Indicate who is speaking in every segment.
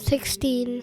Speaker 1: 16।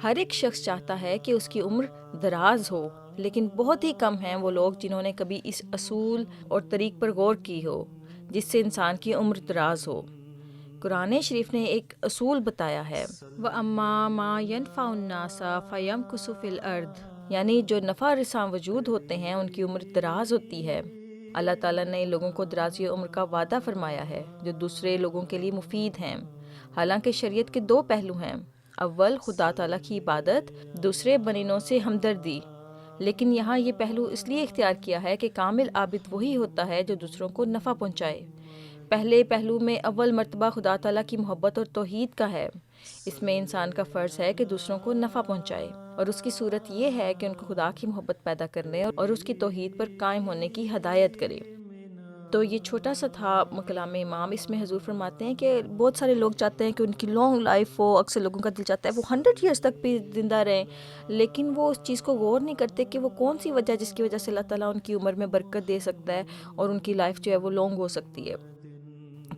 Speaker 2: ہر ایک شخص چاہتا ہے کہ اس کی عمر دراز ہو، لیکن بہت ہی کم ہیں وہ لوگ جنہوں نے کبھی اس اصول اور طریق پر غور کی ہو جس سے انسان کی عمر دراز ہو۔ قرآن شریف نے ایک اصول بتایا ہے، وَأَمَّا مَا يَنْفَعُ النَّاسَ فَيَمْكُثُ فِي الْأَرْضِ، یعنی جو نفع رساں وجود ہوتے ہیں ان کی عمر دراز ہوتی ہے۔ اللہ تعالیٰ نے لوگوں کو درازی عمر کا وعدہ فرمایا ہے جو دوسرے لوگوں کے لیے مفید ہیں۔ حالانکہ شریعت کے دو پہلو ہیں، اول خدا تعالیٰ کی عبادت، دوسرے بنینوں سے ہمدردی، لیکن یہاں یہ پہلو اس لیے اختیار کیا ہے کہ کامل عابد وہی ہوتا ہے جو دوسروں کو نفع پہنچائے۔ پہلے پہلو میں اول مرتبہ خدا تعالیٰ کی محبت اور توحید کا ہے۔ اس میں انسان کا فرض ہے کہ دوسروں کو نفع پہنچائے، اور اس کی صورت یہ ہے کہ ان کو خدا کی محبت پیدا کرنے اور اس کی توحید پر قائم ہونے کی ہدایت کرے۔ تو یہ چھوٹا سا تھا کلام امام۔ اس میں حضور فرماتے ہیں کہ بہت سارے لوگ چاہتے ہیں کہ ان کی لانگ لائف ہو، اکثر لوگوں کا دل چاہتا ہے وہ 100 ایئرس تک بھی زندہ رہیں، لیکن وہ اس چیز کو غور نہیں کرتے کہ وہ کون سی وجہ جس کی وجہ سے اللہ تعالیٰ ان کی عمر میں برکت دے سکتا ہے اور ان کی لائف جو ہے وہ لانگ ہو سکتی ہے۔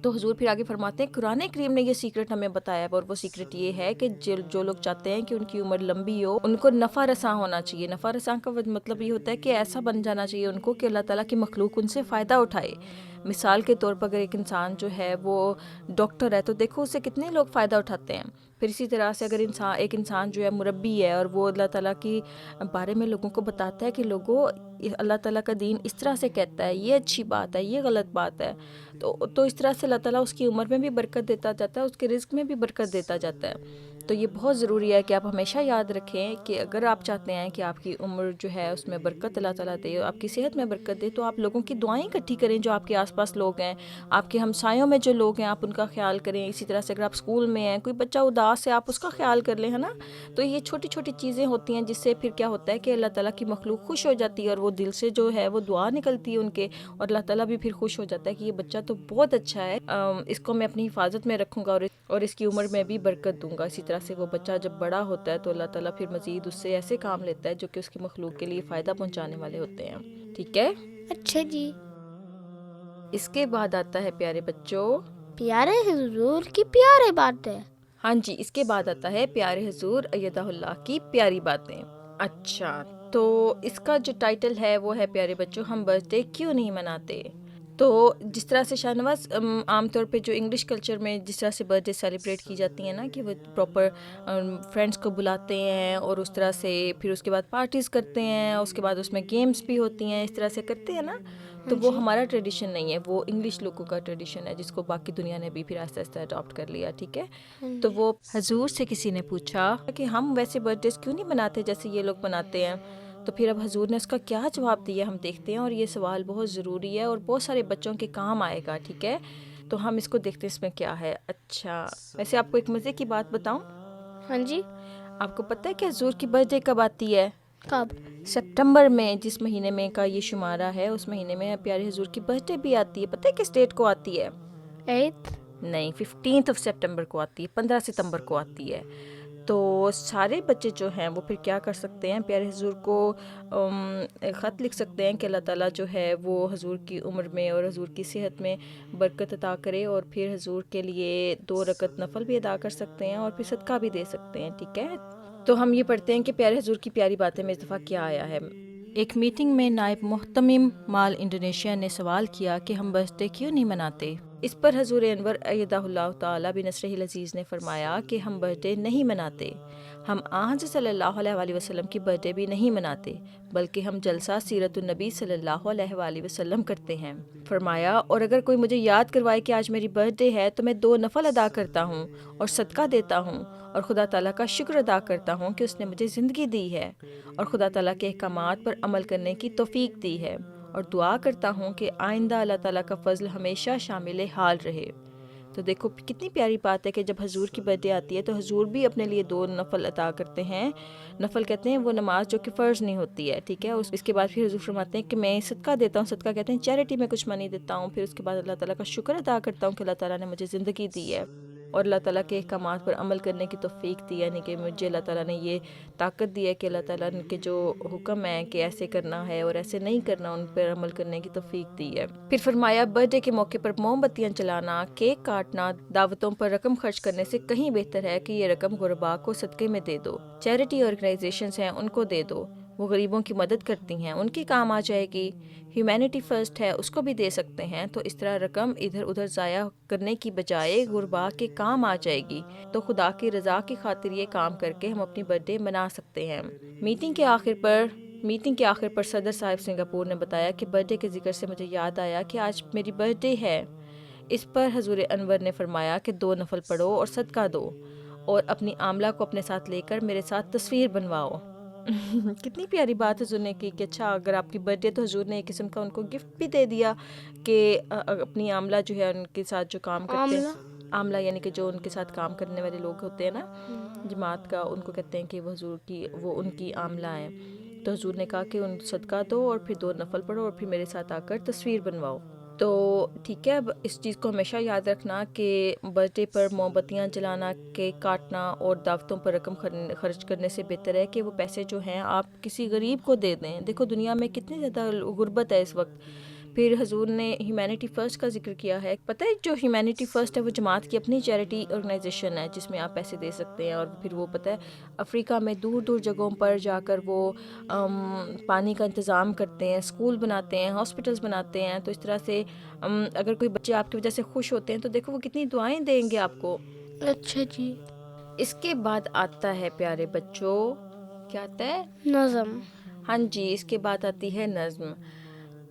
Speaker 2: تو حضور پھر آگے فرماتے ہیں قرآن کریم نے یہ سیکرٹ ہمیں بتایا ہے، اور وہ سیکرٹ یہ ہے کہ جو لوگ چاہتے ہیں کہ ان کی عمر لمبی ہو ان کو نفع رساں ہونا چاہیے۔ نفع رساں کا مطلب یہ ہوتا ہے کہ ایسا بن جانا چاہیے ان کو کہ اللہ تعالیٰ کی مخلوق ان سے فائدہ اٹھائے۔ مثال کے طور پر اگر ایک انسان جو ہے وہ ڈاکٹر ہے تو دیکھو اس سے کتنے لوگ فائدہ اٹھاتے ہیں۔ پھر اسی طرح سے اگر ایک انسان جو ہے مربی ہے اور وہ اللہ تعالیٰ کی بارے میں لوگوں کو بتاتا ہے کہ لوگوں اللہ تعالیٰ کا دین اس طرح سے کہتا ہے، یہ اچھی بات ہے، یہ غلط بات ہے، تو اس طرح سے اللہ تعالیٰ اس کی عمر میں بھی برکت دیتا جاتا ہے، اس کے رزق میں بھی برکت دیتا جاتا ہے۔ تو یہ بہت ضروری ہے کہ آپ ہمیشہ یاد رکھیں کہ اگر آپ چاہتے ہیں کہ آپ کی عمر جو ہے اس میں برکت اللہ تعالیٰ دے، آپ کی صحت میں برکت دے، تو آپ لوگوں کی دعائیں اکٹھی کریں، جو آپ کے آس پاس لوگ ہیں، آپ کے ہمسایوں میں جو لوگ ہیں آپ ان کا خیال کریں۔ اسی طرح سے اگر آپ اسکول میں ہیں، کوئی بچہ اداس ہے آپ اس کا خیال کر لیں، ہے نا۔ تو یہ چھوٹی چھوٹی چیزیں ہوتی ہیں جس سے پھر کیا ہوتا ہے کہ اللہ تعالیٰ کی مخلوق خوش ہو جاتی ہے اور وہ دل سے جو ہے وہ دعا نکلتی ہے ان کے، اور اللہ تعالیٰ بھی پھر خوش ہو جاتا ہے کہ یہ بچہ تو بہت اچھا ہے، اس کو میں اپنی حفاظت میں رکھوں گا اور اس کی عمر میں بھی برکت دوں گا۔ اسی طرح سے وہ بچہ جب بڑا ہوتا ہے تو اللہ تعالیٰ پھر مزید اس سے ایسے کام لیتا ہے جو کہ اس کی مخلوق کے لیے فائدہ پہنچانے والے ہوتے ہیں۔ ٹھیک ہے،
Speaker 1: اچھا جی۔
Speaker 2: اس کے بعد آتا ہے پیارے بچوں،
Speaker 1: پیارے حضور کی پیارے باتیں۔
Speaker 2: ہاں جی، اس کے بعد آتا ہے پیارے حضور ایدہ اللہ کی پیاری باتیں۔ اچھا، تو اس کا جو ٹائٹل ہے وہ ہے پیارے بچوں ہم برتھ ڈے کیوں نہیں مناتے۔ تو جس طرح سے شاہ نواز عام طور پہ جو انگلش کلچر میں جس طرح سے برتھ ڈے سیلیبریٹ کی جاتی ہیں نا، کہ وہ پراپر فرینڈس کو بلاتے ہیں اور اس طرح سے پھر اس کے بعد پارٹیز کرتے ہیں، اس کے بعد اس میں گیمز بھی ہوتی ہیں، اس طرح سے کرتے ہیں نا، تو وہ ہمارا ٹریڈیشن نہیں ہے، وہ انگلش لوگوں کا ٹریڈیشن ہے جس کو باقی دنیا نے بھی پھر آہستہ آہستہ اڈاپٹ کر لیا۔ ٹھیک ہے، تو وہ حضور سے کسی نے پوچھا کہ ہم ویسے برتھ ڈیز کیوں نہیں مناتے جیسے یہ لوگ مناتے ہیں، تو پھر اب حضور نے اس کا کیا جواب دیا ہم دیکھتے ہیں، اور یہ سوال بہت ضروری ہے اور بہت سارے بچوں کے کام آئے گا۔ ٹھیک ہے، تو ہم اس کو دیکھتے ہیں اس میں کیا ہے۔ اچھا، ویسے آپ کو ایک مزے کی بات بتاؤں،
Speaker 1: ہاں جی،
Speaker 2: آپ کو پتہ ہے کہ حضور کی برتھ ڈے کب آتی ہے؟
Speaker 1: کب؟
Speaker 2: سپٹمبر میں، جس مہینے میں کا یہ شمارہ ہے اس مہینے میں پیارے حضور کی برتھ ڈے بھی آتی ہے۔ پتہ ہے کس ڈیٹ کو آتی ہے؟
Speaker 1: 8
Speaker 2: نہیں، 15 سپٹمبر کو آتی ہے، 15 ستمبر کو آتی ہے۔ تو سارے بچے جو ہیں وہ پھر کیا کر سکتے ہیں، پیارے حضور کو خط لکھ سکتے ہیں کہ اللہ تعالیٰ جو ہے وہ حضور کی عمر میں اور حضور کی صحت میں برکت عطا کرے، اور پھر حضور کے لیے 2 رکعت نفل بھی ادا کر سکتے ہیں اور پھر صدقہ بھی دے سکتے ہیں۔ ٹھیک ہے، تو ہم یہ پڑھتے ہیں کہ پیارے حضور کی پیاری باتیں میں اس دفعہ کیا آیا ہے۔ ایک میٹنگ میں نائب محتمم مال انڈونیشیا نے سوال کیا کہ ہم برتھ ڈے کیوں نہیں مناتے۔ اس پر حضور انور ایدہ اللہ تعالیٰ بنصرہ العزیز نے فرمایا کہ ہم برتھ ڈے نہیں مناتے، ہم حضرت صلی اللہ علیہ وآلہ وسلم کی برتھ ڈے بھی نہیں مناتے، بلکہ ہم جلسہ سیرت النبی صلی اللہ علیہ وآلہ وسلم کرتے ہیں۔ فرمایا، اور اگر کوئی مجھے یاد کروائے کہ آج میری برتھ ڈے ہے تو میں 2 نفل ادا کرتا ہوں اور صدقہ دیتا ہوں اور خدا تعالیٰ کا شکر ادا کرتا ہوں کہ اس نے مجھے زندگی دی ہے اور خدا تعالیٰ کے احکامات پر عمل کرنے کی توفیق دی ہے، اور دعا کرتا ہوں کہ آئندہ اللہ تعالیٰ کا فضل ہمیشہ شامل حال رہے۔ تو دیکھو کتنی پیاری بات ہے کہ جب حضور کی برتھ ڈے آتی ہے تو حضور بھی اپنے لیے 2 نفل ادا کرتے ہیں۔ نفل کہتے ہیں وہ نماز جو کہ فرض نہیں ہوتی ہے، ٹھیک ہے۔ اس کے بعد پھر حضور فرماتے ہیں کہ میں صدقہ دیتا ہوں، صدقہ کہتے ہیں چیریٹی میں کچھ منی دیتا ہوں، پھر اس کے بعد اللہ تعالیٰ کا شکر ادا کرتا ہوں کہ اللہ تعالیٰ نے مجھے زندگی دی ہے۔ اور اللہ تعالیٰ کے احکامات پر عمل کرنے کی توفیق دی، یعنی کہ مجھے اللہ تعالیٰ نے یہ طاقت دی ہے کہ اللہ تعالیٰ کے جو حکم ہیں کہ ایسے کرنا ہے اور ایسے نہیں کرنا، ان پر عمل کرنے کی توفیق دی ہے۔ پھر فرمایا برتھ ڈے کے موقع پر موم بتیاں جلانا، کیک کاٹنا، دعوتوں پر رقم خرچ کرنے سے کہیں بہتر ہے کہ یہ رقم غرباء کو صدقے میں دے دو، چیریٹی آرگنائزیشنز ہیں ان کو دے دو، وہ غریبوں کی مدد کرتی ہیں، ان کے کام آ جائے گی۔ ہیومینٹی فرسٹ ہے، اس کو بھی دے سکتے ہیں، تو اس طرح رقم ادھر ادھر ضائع کرنے کی بجائے غرباء کے کام آ جائے گی، تو خدا کی رضا کی خاطر یہ کام کر کے ہم اپنی برتھ ڈے منا سکتے ہیں۔ میٹنگ کے آخر پر صدر صاحب سنگاپور نے بتایا کہ برتھ ڈے کے ذکر سے مجھے یاد آیا کہ آج میری برتھ ڈے ہے۔ اس پر حضور انور نے فرمایا کہ 2 نفل پڑھو اور صدقہ دو، اور اپنی عاملہ کو اپنے ساتھ لے کر میرے ساتھ تصویر بنواؤ۔ کتنی پیاری بات حضور نے کی کہ اچھا اگر آپ کی برتھ ڈے، تو حضور نے ایک قسم کا ان کو گفٹ بھی دے دیا کہ اپنی عاملہ جو ہے ان کے ساتھ جو کام کرتے ہیں، عاملہ یعنی کہ جو ان کے ساتھ کام کرنے والے لوگ ہوتے ہیں نا جماعت کا، ان کو کہتے ہیں کہ وہ ان کی عاملہ ہیں۔ تو حضور نے کہا کہ ان صدقہ دو اور پھر 2 نفل پڑھو اور پھر میرے ساتھ آ کر تصویر بنواؤ۔ تو ٹھیک ہے، اب اس چیز کو ہمیشہ یاد رکھنا کہ برتھ ڈے پر موم بتیاں جلانا، کیک کاٹنا اور دعوتوں پر رقم خرچ کرنے سے بہتر ہے کہ وہ پیسے جو ہیں آپ کسی غریب کو دے دیں۔ دیکھو دنیا میں کتنی زیادہ غربت ہے اس وقت۔ پھر حضور نے ہیومینٹی فرسٹ کا ذکر کیا ہے۔ پتہ ہے جو ہیومینٹی فرسٹ ہے وہ جماعت کی اپنی چیریٹی آرگنائزیشن ہے جس میں آپ پیسے دے سکتے ہیں، اور پھر وہ پتہ ہے افریقہ میں دور دور جگہوں پر جا کر وہ پانی کا انتظام کرتے ہیں، اسکول بناتے ہیں، ہاسپٹلز بناتے ہیں۔ تو اس طرح سے اگر کوئی بچے آپ کی وجہ سے خوش ہوتے ہیں تو دیکھو وہ کتنی دعائیں دیں گے آپ کو۔
Speaker 1: اچھا جی۔
Speaker 2: اس کے بعد آتا ہے پیارے بچوں، کیا آتا ہے؟
Speaker 1: نظم۔
Speaker 2: ہاں جی، اس کے بعد آتی ہے نظم۔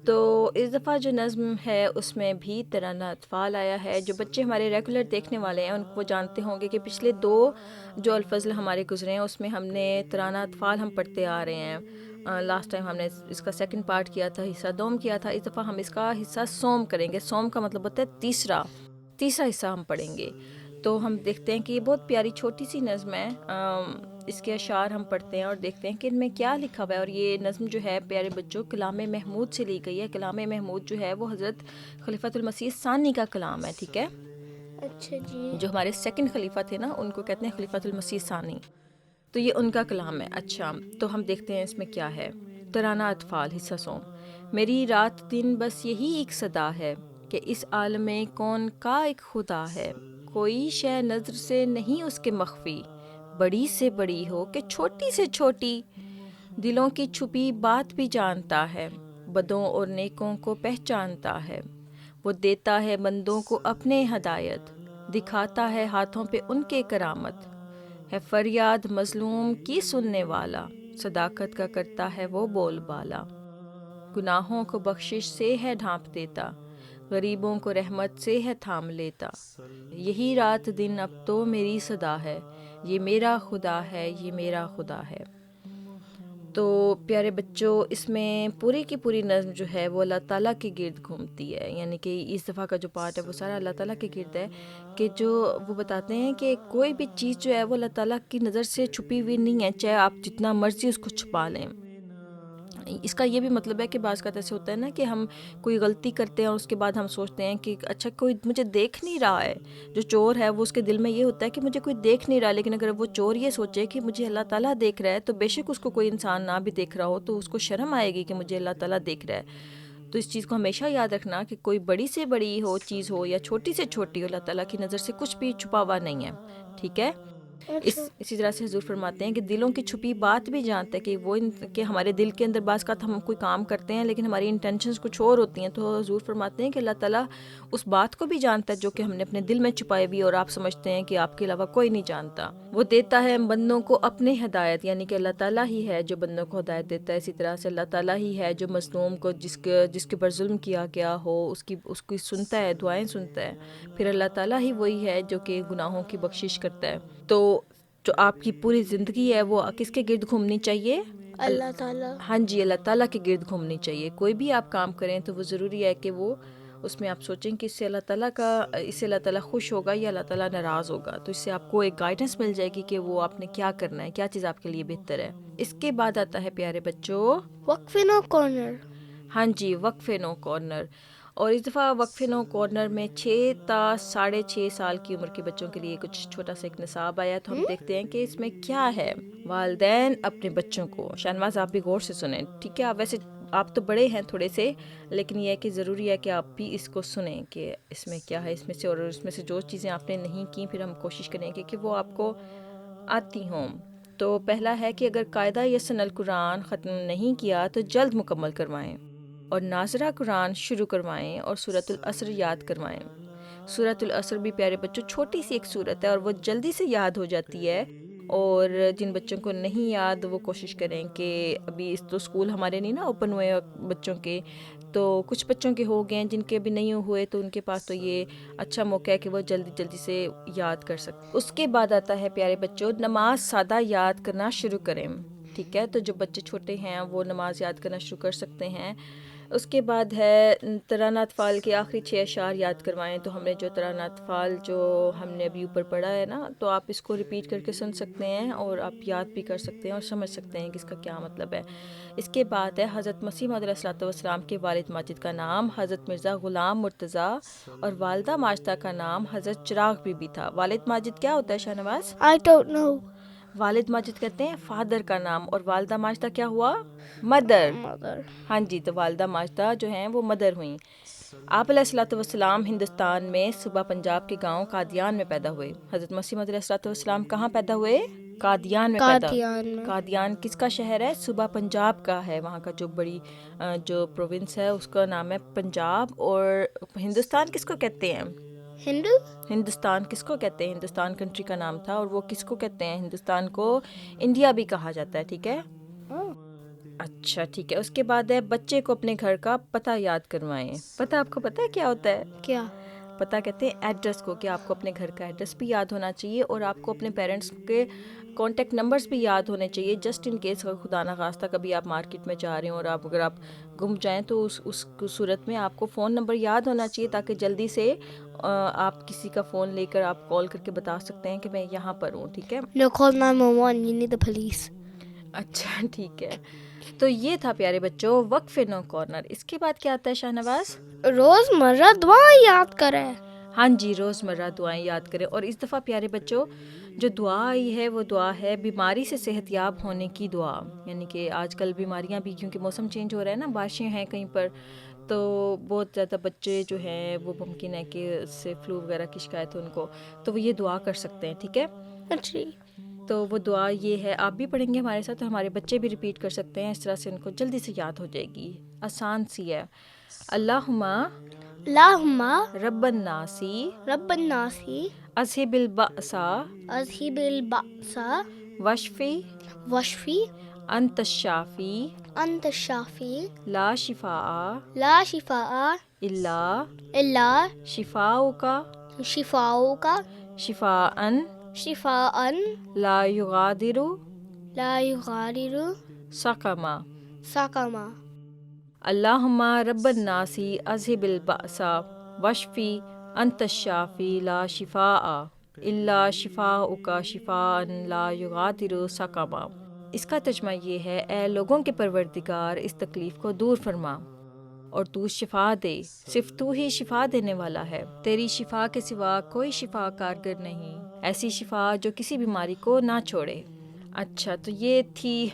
Speaker 2: تو اس دفعہ جو نظم ہے اس میں بھی ترانہ اطفال آیا ہے۔ جو بچے ہمارے ریگولر دیکھنے والے ہیں ان کو جانتے ہوں گے کہ پچھلے 2 جو الفضل ہمارے گزرے ہیں اس میں ہم نے ترانہ اطفال ہم پڑھتے آ رہے ہیں۔ لاسٹ ٹائم ہم نے اس کا 2nd پارٹ کیا تھا، حصہ دوم کیا تھا۔ اس دفعہ ہم اس کا حصہ سوم کریں گے۔ سوم کا مطلب ہوتا ہے تیسرا حصہ ہم پڑھیں گے۔ تو ہم دیکھتے ہیں کہ یہ بہت پیاری چھوٹی سی نظم ہے۔ اس کے اشعار ہم پڑھتے ہیں اور دیکھتے ہیں کہ ان میں کیا لکھا ہوا ہے۔ اور یہ نظم جو ہے پیارے بچوں کلام محمود سے لی گئی ہے۔ کلام محمود جو ہے وہ حضرت خلیفۃ المسیح ثانی کا کلام ہے، ٹھیک ہے؟
Speaker 1: اچھا جی۔
Speaker 2: جو ہمارے 2nd خلیفہ تھے نا ان کو کہتے ہیں خلیفۃ المسیح ثانی، تو یہ ان کا کلام ہے۔ اچھا تو ہم دیکھتے ہیں اس میں کیا ہے۔ ترانہ اطفال حصہ سوم۔ میری رات دن بس یہی ایک صدا ہے کہ اس عالم کون کا ایک خدا ہے، کوئی شے نظر سے نہیں اس کے مخفی، بڑی سے بڑی ہو کہ چھوٹی سے چھوٹی، دلوں کی چھپی بات بھی جانتا ہے، بدوں اور نیکوں کو پہچانتا ہے، وہ دیتا ہے بندوں کو اپنے ہدایت، دکھاتا ہے ہاتھوں پہ ان کے کرامت، ہے فریاد مظلوم کی سننے والا، صداقت کا کرتا ہے وہ بول بالا، گناہوں کو بخشش سے ہے ڈھانپ دیتا، غریبوں کو رحمت سے ہے تھام لیتا، یہی رات دن اب تو میری صدا ہے، یہ میرا خدا ہے، یہ میرا خدا ہے۔ تو پیارے بچوں اس میں پوری کی پوری نظم جو ہے وہ اللہ تعالیٰ کے گرد گھومتی ہے، یعنی کہ اس دفعہ کا جو پارٹ ہے وہ سارا اللہ تعالیٰ کے گرد ہے، کہ جو وہ بتاتے ہیں کہ کوئی بھی چیز جو ہے وہ اللہ تعالیٰ کی نظر سے چھپی ہوئی نہیں ہے، چاہے آپ جتنا مرضی اس کو چھپا لیں۔ اس کا یہ بھی مطلب ہے کہ بعض کا ایسے ہوتا ہے نا کہ ہم کوئی غلطی کرتے ہیں اور اس کے بعد ہم سوچتے ہیں کہ اچھا کوئی مجھے دیکھ نہیں رہا ہے، جو چور ہے وہ اس کے دل میں یہ ہوتا ہے کہ مجھے کوئی دیکھ نہیں رہا، لیکن اگر وہ چور یہ سوچے کہ مجھے اللہ تعالیٰ دیکھ رہا ہے تو بے شک اس کو کوئی انسان نہ بھی دیکھ رہا ہو تو اس کو شرم آئے گی کہ مجھے اللہ تعالیٰ دیکھ رہا ہے۔ تو اس چیز کو ہمیشہ یاد رکھنا کہ کوئی بڑی سے بڑی ہو چیز ہو یا چھوٹی سے چھوٹی ہو، اللہ تعالیٰ کی نظر سے کچھ بھی چھپا ہوا نہیں ہے، ٹھیک ہے؟ اسی طرح سے حضور فرماتے ہیں کہ دلوں کی چھپی بات بھی جانتا ہے، کہ وہ کہ ہمارے دل کے اندر بعض کا ہم کوئی کام کرتے ہیں لیکن ہماری انٹینشنز کچھ اور ہوتی ہیں، تو حضور فرماتے ہیں کہ اللہ تعالیٰ اس بات کو بھی جانتا ہے جو کہ ہم نے اپنے دل میں چھپائے ہوئی اور آپ سمجھتے ہیں کہ آپ کے علاوہ کوئی نہیں جانتا۔ وہ دیتا ہے بندوں کو اپنے ہدایت، یعنی کہ اللہ تعالیٰ ہی ہے جو بندوں کو ہدایت دیتا ہے۔ اسی طرح سے اللہ تعالیٰ ہی ہے جو مظلوم کو جس کے پر ظلم کیا گیا ہو اس کی سنتا ہے، دعائیں سنتا ہے۔ پھر اللہ تعالیٰ ہی وہی ہے جو کہ گناہوں کی بخشش کرتا ہے۔ تو جو آپ کی پوری زندگی ہے وہ کس کے گرد گھومنی چاہیے؟
Speaker 1: اللہ تعالیٰ۔
Speaker 2: ہاں جی، اللہ تعالیٰ کے گرد گھومنی چاہیے۔ کوئی بھی آپ کام کریں تو وہ ضروری ہے کہ وہ اس میں آپ سوچیں کہ اس سے اللہ تعالیٰ خوش ہوگا یا اللہ تعالیٰ ناراض ہوگا، تو اس سے آپ کو ایک گائیڈنس مل جائے گی کہ وہ آپ نے کیا کرنا ہے، کیا چیز آپ کے لیے بہتر ہے۔ اس کے بعد آتا ہے پیارے بچوں
Speaker 1: وقفے نو کارنر۔
Speaker 2: ہاں جی، وقفے نو کارنر۔ اور اس دفعہ وقفے نو کارنر میں 6 تا 6.5 سال کی عمر کے بچوں کے لیے کچھ چھوٹا سا ایک نصاب آیا، تو ہم دیکھتے ہیں کہ اس میں کیا ہے۔ والدین اپنے بچوں کو، شاہنواز آپ بھی غور سے سنیں، ٹھیک ہے؟ ویسے آپ تو بڑے ہیں تھوڑے سے، لیکن یہ ہے کہ ضروری ہے کہ آپ بھی اس کو سنیں کہ اس میں کیا ہے، اس میں سے، اور اس میں سے جو چیزیں آپ نے نہیں کی پھر ہم کوشش کریں گے کہ وہ آپ کو آتی ہوں۔ تو پہلا ہے کہ اگر قاعدہ یسن القرآن ختم نہیں کیا تو جلد مکمل کروائیں، اور ناظرہ قرآن شروع کروائیں، اور سورۃ العصر یاد کروائیں۔ سورۃ العصر بھی پیارے بچوں چھوٹی سی ایک سورت ہے اور وہ جلدی سے یاد ہو جاتی ہے، اور جن بچوں کو نہیں یاد وہ کوشش کریں کہ ابھی اس تو اسکول ہمارے نہیں نا اوپن ہوئے بچوں کے، تو کچھ بچوں کے ہو گئے ہیں، جن کے ابھی نہیں ہوئے تو ان کے پاس تو یہ اچھا موقع ہے کہ وہ جلدی جلدی سے یاد کر سکیں۔ اس کے بعد آتا ہے پیارے بچوں نماز سادہ یاد کرنا شروع کریں، ٹھیک ہے؟ تو جو بچے چھوٹے ہیں وہ نماز یاد کرنا شروع کر سکتے ہیں۔ اس کے بعد ہے ترانہ اطفال کے آخری 6 اشعار یاد کروائیں۔ تو ہم نے جو ترانہ اطفال جو ہم نے ابھی اوپر پڑھا ہے نا، تو آپ اس کو ریپیٹ کر کے سن سکتے ہیں اور آپ یاد بھی کر سکتے ہیں اور سمجھ سکتے ہیں کہ اس کا کیا مطلب ہے۔ اس کے بعد ہے حضرت مسیح موعود علیہ الصلوۃ والسلام کے والد ماجد کا نام حضرت مرزا غلام مرتضیٰ اور والدہ ماجدہ کا نام حضرت چراغ بی بی تھا۔ والد ماجد کیا ہوتا ہے شاہنواز؟
Speaker 1: I don't know.
Speaker 2: والد ماجد کہتے ہیں فادر کا نام، اور والدہ ماجدہ کیا ہوا؟ مدر۔
Speaker 1: Mother.
Speaker 2: ہاں جی، تو والدہ ماجدہ جو ہیں وہ مدر ہوئیں۔ آپ علیہ الصلوۃ والسلام ہندوستان میں صوبہ پنجاب کے گاؤں قادیان میں پیدا ہوئے۔ حضرت مسیح موعود علیہ الصلوۃ والسلام کہاں پیدا ہوئے؟ قادیان میں پیدا۔
Speaker 1: قادیان میں۔
Speaker 2: قادیان کس کا شہر ہے؟ صوبہ پنجاب کا ہے، وہاں کا جو بڑی جو پروونس ہے اس کا نام ہے پنجاب۔ اور ہندوستان کس کو کہتے ہیں؟
Speaker 1: ہندو؟
Speaker 2: ہندوستان کس کو کہتے ہیں؟ ہندوستان کنٹری کا نام تھا، اور وہ کس کو کہتے ہیں؟ ہندوستان کو انڈیا بھی کہا جاتا ہے، ٹھیک ہے؟ اچھا ٹھیک ہے۔ اس کے بعد ہے بچے کو اپنے گھر کا پتہ یاد کروائیں۔ پتہ آپ کو پتہ ہے کیا ہوتا ہے؟
Speaker 1: کیا؟
Speaker 2: پتہ کہتے ہیں ایڈریس کو، کہ آپ کو اپنے گھر کا ایڈریس بھی یاد ہونا چاہیے، اور آپ کو اپنے پیرنٹس کے کانٹیکٹ نمبرز بھی یاد ہونے چاہیے، جسٹ ان کیس خدا نخواستہ کبھی آپ مارکیٹ میں جا رہے ہوں اور اگر آپ گم جائیں تو اس صورت میں آپ کو فون نمبر یاد ہونا چاہیے، تاکہ جلدی سے آپ کسی کا فون لے کر آپ کال کر کے بتا سکتے ہیں کہ میں یہاں پر ہوں، ٹھیک ہے؟
Speaker 1: No, call 911. You need the police.
Speaker 2: اچھا ٹھیک ہے۔ تو یہ تھا پیارے بچوں وقفے نو کارنر۔ اس کے بعد کیا آتا ہے شاہنواز؟
Speaker 1: روزمرہ دعائیں یاد کریں۔
Speaker 2: ہاں جی، روزمرہ دعائیں یاد کریں۔ اور اس دفعہ پیارے بچوں جو دعا آئی ہے وہ دعا ہے بیماری سے صحت یاب ہونے کی دعا، یعنی کہ آج کل بیماریاں بھی، کیونکہ موسم چینج ہو رہا ہے نا، بارشیں ہیں کہیں پر، تو بہت زیادہ بچے جو ہیں وہ ممکن ہے کہ اس سے فلو وغیرہ کی شکایت ہو ان کو، تو وہ یہ دعا کر سکتے ہیں، ٹھیک ہے؟
Speaker 1: اچھی۔
Speaker 2: تو وہ دعا یہ ہے، آپ بھی پڑھیں گے ہمارے ساتھ، تو ہمارے بچے بھی ریپیٹ کر سکتے ہیں، اس طرح سے ان کو جلدی سے یاد ہو جائے گی، آسان سی ہے۔ اللہم
Speaker 1: اللہم
Speaker 2: رب الناسی
Speaker 1: رب الناسی
Speaker 2: اذہب البأسا
Speaker 1: اذہب البأس
Speaker 2: واشفی
Speaker 1: واشفی
Speaker 2: انت الشافی
Speaker 1: انت الشافی
Speaker 2: لا شفاء
Speaker 1: لا شفاء
Speaker 2: الا
Speaker 1: الا
Speaker 2: شفاؤک
Speaker 1: شفاؤک
Speaker 2: شفاء
Speaker 1: شفاء
Speaker 2: لا یغادر
Speaker 1: لا یغادر
Speaker 2: سقما۔
Speaker 1: سقما۔
Speaker 2: اللہم رب الناسی اذہب البأسا واشفی انت الشافی لا شفاء الا شفاؤک شفاء لا یغادر سقما۔ اس کا ترجمہ یہ ہے، اے لوگوں کے پروردگار اس تکلیف کو دور فرما اور تو شفا دے، صرف تو ہی شفا دینے والا ہے، تیری شفا کے سوا کوئی شفا کارگر نہیں، ایسی شفا جو کسی بیماری کو نہ چھوڑے۔ اچھا، تو یہ تھی،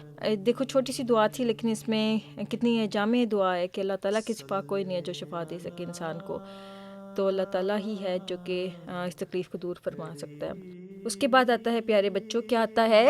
Speaker 2: دیکھو چھوٹی سی دعا تھی، لیکن اس میں کتنی جامع دعا ہے کہ اللہ تعالیٰ کے سوا کوئی نہیں ہے جو شفا دے سکے انسان کو، تو اللہ تعالیٰ ہی ہے جو کہ اس تکلیف کو دور فرما سکتا ہے۔ اس کے بعد آتا ہے پیارے بچوں، کیا آتا ہے؟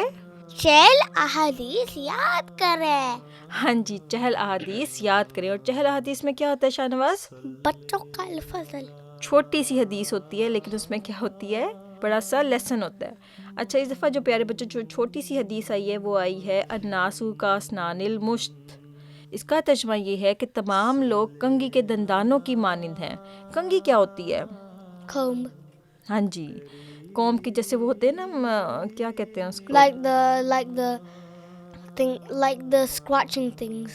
Speaker 1: چہل احادیث یاد کریں۔
Speaker 2: ہاں جی، چہل احادیث یاد کریں۔ اور چہل احادیث میں کیا ہوتا ہے شاہنواز؟
Speaker 1: بچوں کا الفضل۔
Speaker 2: چھوٹی سی حدیث ہوتی ہے، لیکن اس میں کیا ہوتی ہے؟ بڑا سا لیسن ہوتا ہے۔ اچھا، اس دفعہ جو پیارے بچوں جو چھوٹی سی حدیث آئی ہے وہ آئی ہے الناس کاسنان المشت۔ اس کا ترجمہ یہ ہے کہ تمام لوگ کنگھی کے دندانوں کی مانند ہیں۔ کنگھی کیا ہوتی ہے؟
Speaker 1: Comb.
Speaker 2: ہاں جی، کوم کی جیسے وہ ہوتے ہیں نا، کیا کہتے ہیں اس کو؟
Speaker 1: like the scratching things.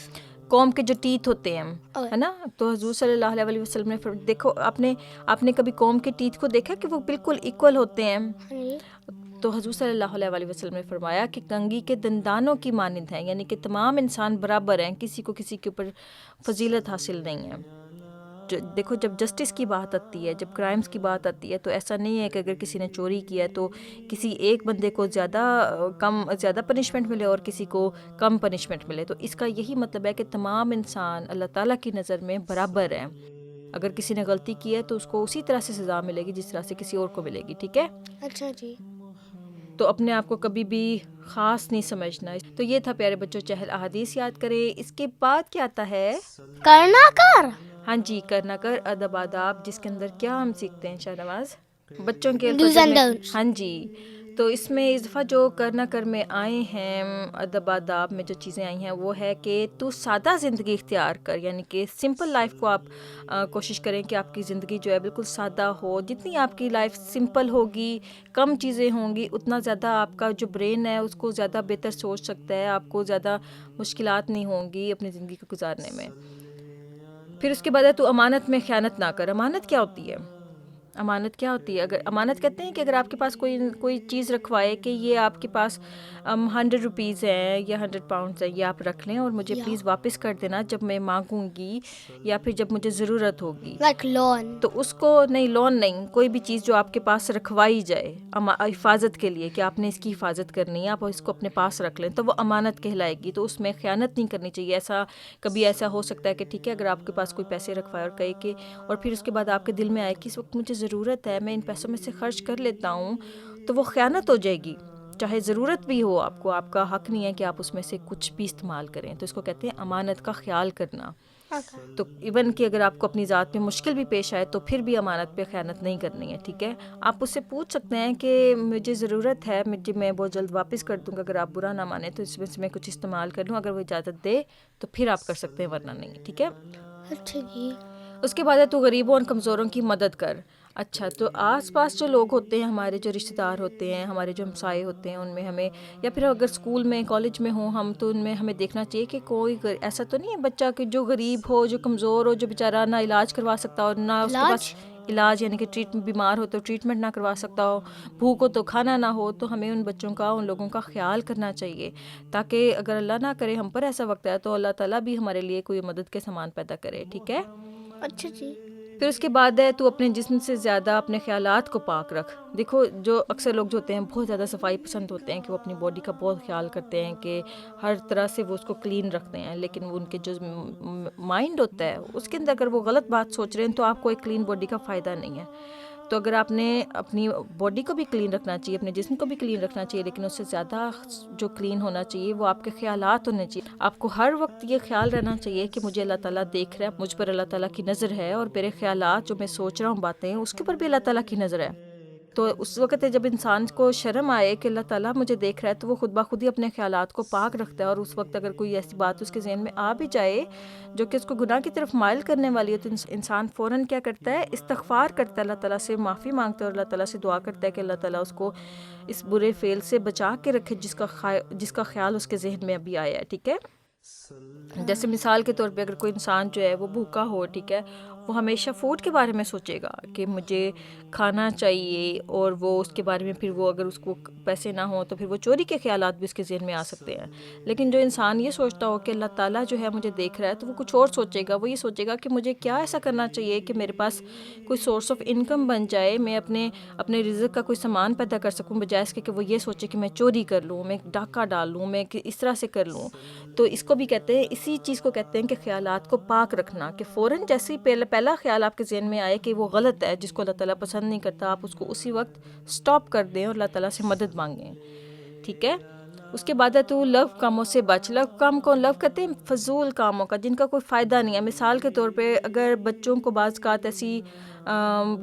Speaker 2: قوم کے جو ٹیتھ ہوتے ہیں،
Speaker 1: Okay.
Speaker 2: ہے نا، تو حضور صلی اللہ علیہ وسلم نے دیکھو، آپ نے کبھی قوم کے ٹیتھ کو دیکھا کہ وہ بالکل ایکول ہوتے ہیں؟ تو حضور صلی اللہ علیہ وسلم نے فرمایا کہ کنگھی کے دندانوں کی مانند ہیں، یعنی کہ تمام انسان برابر ہیں، کسی کو کسی کے اوپر فضیلت حاصل نہیں ہے۔ دیکھو جب جسٹس کی بات آتی ہے، جب کرائمز کی بات آتی ہے، تو ایسا نہیں ہے کہ اگر کسی نے چوری کیا ہے تو کسی ایک بندے کو زیادہ پنشمنٹ ملے اور کسی کو کم پنشمنٹ ملے. تو اس کا یہی مطلب ہے کہ تمام انسان اللہ تعالیٰ کی نظر میں برابر ہیں. اگر کسی نے غلطی کی ہے تو اس کو اسی طرح سے سزا ملے گی جس طرح سے کسی اور کو ملے گی. ٹھیک ہے؟
Speaker 1: اچھا جی.
Speaker 2: تو اپنے آپ کو کبھی بھی خاص نہیں سمجھنا. تو یہ تھا پیارے بچوں چہل احادیث یاد کریں. اس کے بعد کیا آتا ہے؟
Speaker 1: کرنا کر.
Speaker 2: ہاں جی، کرنا کر ادب آداب، جس کے اندر کیا ہم سیکھتے ہیں شاہ نواز؟ بچوں کے
Speaker 1: Do's and
Speaker 2: میں.
Speaker 1: don'ts.
Speaker 2: ہاں جی. تو اس میں اس دفعہ جو کرنا کر میں آئے ہیں، ادب آداب میں جو چیزیں آئی ہیں وہ ہے کہ تو سادہ زندگی اختیار کر. یعنی کہ سمپل لائف کو آپ کوشش کریں کہ آپ کی زندگی جو ہے بالکل سادہ ہو. جتنی آپ کی لائف سمپل ہوگی، کم چیزیں ہوں گی، اتنا زیادہ آپ کا جو برین ہے اس کو زیادہ بہتر سوچ سکتا ہے. آپ کو زیادہ مشکلات نہیں ہوں گی اپنی زندگی کو گزارنے میں. پھر اس کے بعد ہے تو امانت میں خیانت نہ کر. امانت کیا ہوتی ہے؟ امانت کیا ہوتی ہے؟ اگر امانت کہتے ہیں کہ اگر آپ کے پاس کوئی چیز رکھوائے کہ یہ آپ کے پاس 100 روپیز ہیں یا 100 پاؤنڈس ہیں، یہ آپ رکھ لیں اور مجھے پلیز واپس کر دینا جب میں مانگوں گی یا پھر جب مجھے ضرورت ہوگی.
Speaker 1: Like loan.
Speaker 2: تو اس کو نہیں، لون نہیں، کوئی بھی چیز جو آپ کے پاس رکھوائی جائے حفاظت کے لیے کہ آپ نے اس کی حفاظت کرنی ہے، آپ اس کو اپنے پاس رکھ لیں، تو وہ امانت کہلائے گی. تو اس میں خیانت نہیں کرنی چاہیے. کبھی ایسا ہو سکتا ہے کہ ٹھیک ہے اگر آپ کے پاس کوئی پیسے رکھوائے اور کہے کہ اور پھر اس کے بعد آپ کے دل میں آئے کہ اس وقت مجھے ضرورت ہے، میں ان پیسوں میں سے خرچ کر لیتا ہوں، تو وہ خیانت ہو جائے گی. چاہے ضرورت بھی ہو آپ کو، آپ کا حق نہیں ہے کہ آپ اس میں سے کچھ بھی استعمال کریں. تو اس کو کہتے ہیں امانت کا خیال کرنا. تو ایون کہ اگر آپ کو اپنی ذات میں مشکل بھی پیش آئے تو پھر بھی امانت پہ خیانت نہیں کرنی ہے. ٹھیک ہے؟ آپ اس سے پوچھ سکتے ہیں کہ مجھے ضرورت ہے، میں بہت جلد واپس کر دوں گا، اگر آپ برا نہ مانیں تو اس میں سے میں کچھ استعمال کر لوں. اگر وہ اجازت دے تو پھر آپ کر سکتے ہیں، ورنہ نہیں. ٹھیک ہے؟
Speaker 1: اچھا جی.
Speaker 2: اس کے بعد ہے تو غریبوں اور کمزوروں کی مدد کر. اچھا، تو آس پاس جو لوگ ہوتے ہیں، ہمارے جو رشتہ دار ہوتے ہیں، ہمارے جو ہمسائے ہوتے ہیں، ان میں ہمیں یا پھر اگر اسکول میں کالج میں ہوں ہم، تو ان میں ہمیں دیکھنا چاہیے کہ کوئی ایسا تو نہیں ہے بچہ کہ جو غریب ہو، جو کمزور ہو، جو بیچارہ نہ علاج کروا سکتا ہو، نہ اس کے پاس علاج یعنی کہ بیمار ہو تو ٹریٹمنٹ نہ کروا سکتا ہو، بھوک ہو تو کھانا نہ ہو. تو ہمیں ان بچوں کا، ان لوگوں کا خیال کرنا چاہیے تاکہ اگر اللہ نہ کرے ہم پر ایسا وقت ہے تو اللہ تعالیٰ بھی ہمارے لیے کوئی مدد کے سامان پیدا کرے. ٹھیک ہے؟
Speaker 1: اچھا جی.
Speaker 2: پھر اس کے بعد ہے تو اپنے جسم سے زیادہ اپنے خیالات کو پاک رکھ. دیکھو جو اکثر لوگ جو ہوتے ہیں بہت زیادہ صفائی پسند ہوتے ہیں کہ وہ اپنی باڈی کا بہت خیال کرتے ہیں کہ ہر طرح سے وہ اس کو کلین رکھتے ہیں، لیکن وہ ان کے جو مائنڈ ہوتا ہے اس کے اندر اگر وہ غلط بات سوچ رہے ہیں تو آپ کو ایک کلین باڈی کا فائدہ نہیں ہے. تو اگر آپ نے اپنی باڈی کو بھی کلین رکھنا چاہیے، اپنے جسم کو بھی کلین رکھنا چاہیے، لیکن اس سے زیادہ جو کلین ہونا چاہیے وہ آپ کے خیالات ہونے چاہیے. آپ کو ہر وقت یہ خیال رہنا چاہیے کہ مجھے اللہ تعالیٰ دیکھ رہا ہے، مجھ پر اللہ تعالیٰ کی نظر ہے، اور میرے خیالات جو میں سوچ رہا ہوں باتیں اس کے اوپر بھی اللہ تعالیٰ کی نظر ہے. تو اس وقت جب انسان کو شرم آئے کہ اللہ تعالیٰ مجھے دیکھ رہا ہے تو وہ خود بخود ہی اپنے خیالات کو پاک رکھتا ہے. اور اس وقت اگر کوئی ایسی بات اس کے ذہن میں آ بھی جائے جو کہ اس کو گناہ کی طرف مائل کرنے والی ہے تو انسان فوراً کیا کرتا ہے؟ استغفار کرتا ہے، اللہ تعالیٰ سے معافی مانگتا ہے اور اللہ تعالیٰ سے دعا کرتا ہے کہ اللہ تعالیٰ اس کو اس برے فعل سے بچا کے رکھے جس کا خیال اس کے ذہن میں ابھی آیا ہے. ٹھیک ہے؟ جیسے مثال کے طور پہ اگر کوئی انسان جو ہے وہ بھوکا ہو، ٹھیک ہے، وہ ہمیشہ فوڈ کے بارے میں سوچے گا کہ مجھے کھانا چاہیے، اور وہ اس کے بارے میں پھر وہ اگر اس کو پیسے نہ ہوں تو پھر وہ چوری کے خیالات بھی اس کے ذہن میں آ سکتے ہیں. لیکن جو انسان یہ سوچتا ہو کہ اللہ تعالیٰ جو ہے مجھے دیکھ رہا ہے تو وہ کچھ اور سوچے گا. وہ یہ سوچے گا کہ مجھے کیا ایسا کرنا چاہیے کہ میرے پاس کوئی سورس آف انکم بن جائے، میں اپنے رزق کا کوئی سامان پیدا کر سکوں، بجائے اس کے کہ وہ یہ سوچے کہ میں چوری کر لوں، میں ڈاکہ ڈال لوں، میں اس طرح سے کر لوں. تو اس کو بھی کہتے ہیں، اسی چیز کو کہتے ہیں کہ خیالات کو پاک رکھنا، کہ فوراً جیسے ہی پہلا خیال آپ کے ذہن میں آئے کہ وہ غلط ہے، جس کو اللہ تعالیٰ پسند نہیں کرتا، آپ اس کو اسی وقت سٹاپ کر دیں اور اللہ تعالیٰ سے مدد مانگیں. ٹھیک ہے؟ اس کے بعد ہے تو لو کاموں سے بچ. لو کام کو لو کہتے ہیں فضول کاموں کا جن کا کوئی فائدہ نہیں ہے. مثال کے طور پہ اگر بچوں کو بعض اوقات ایسی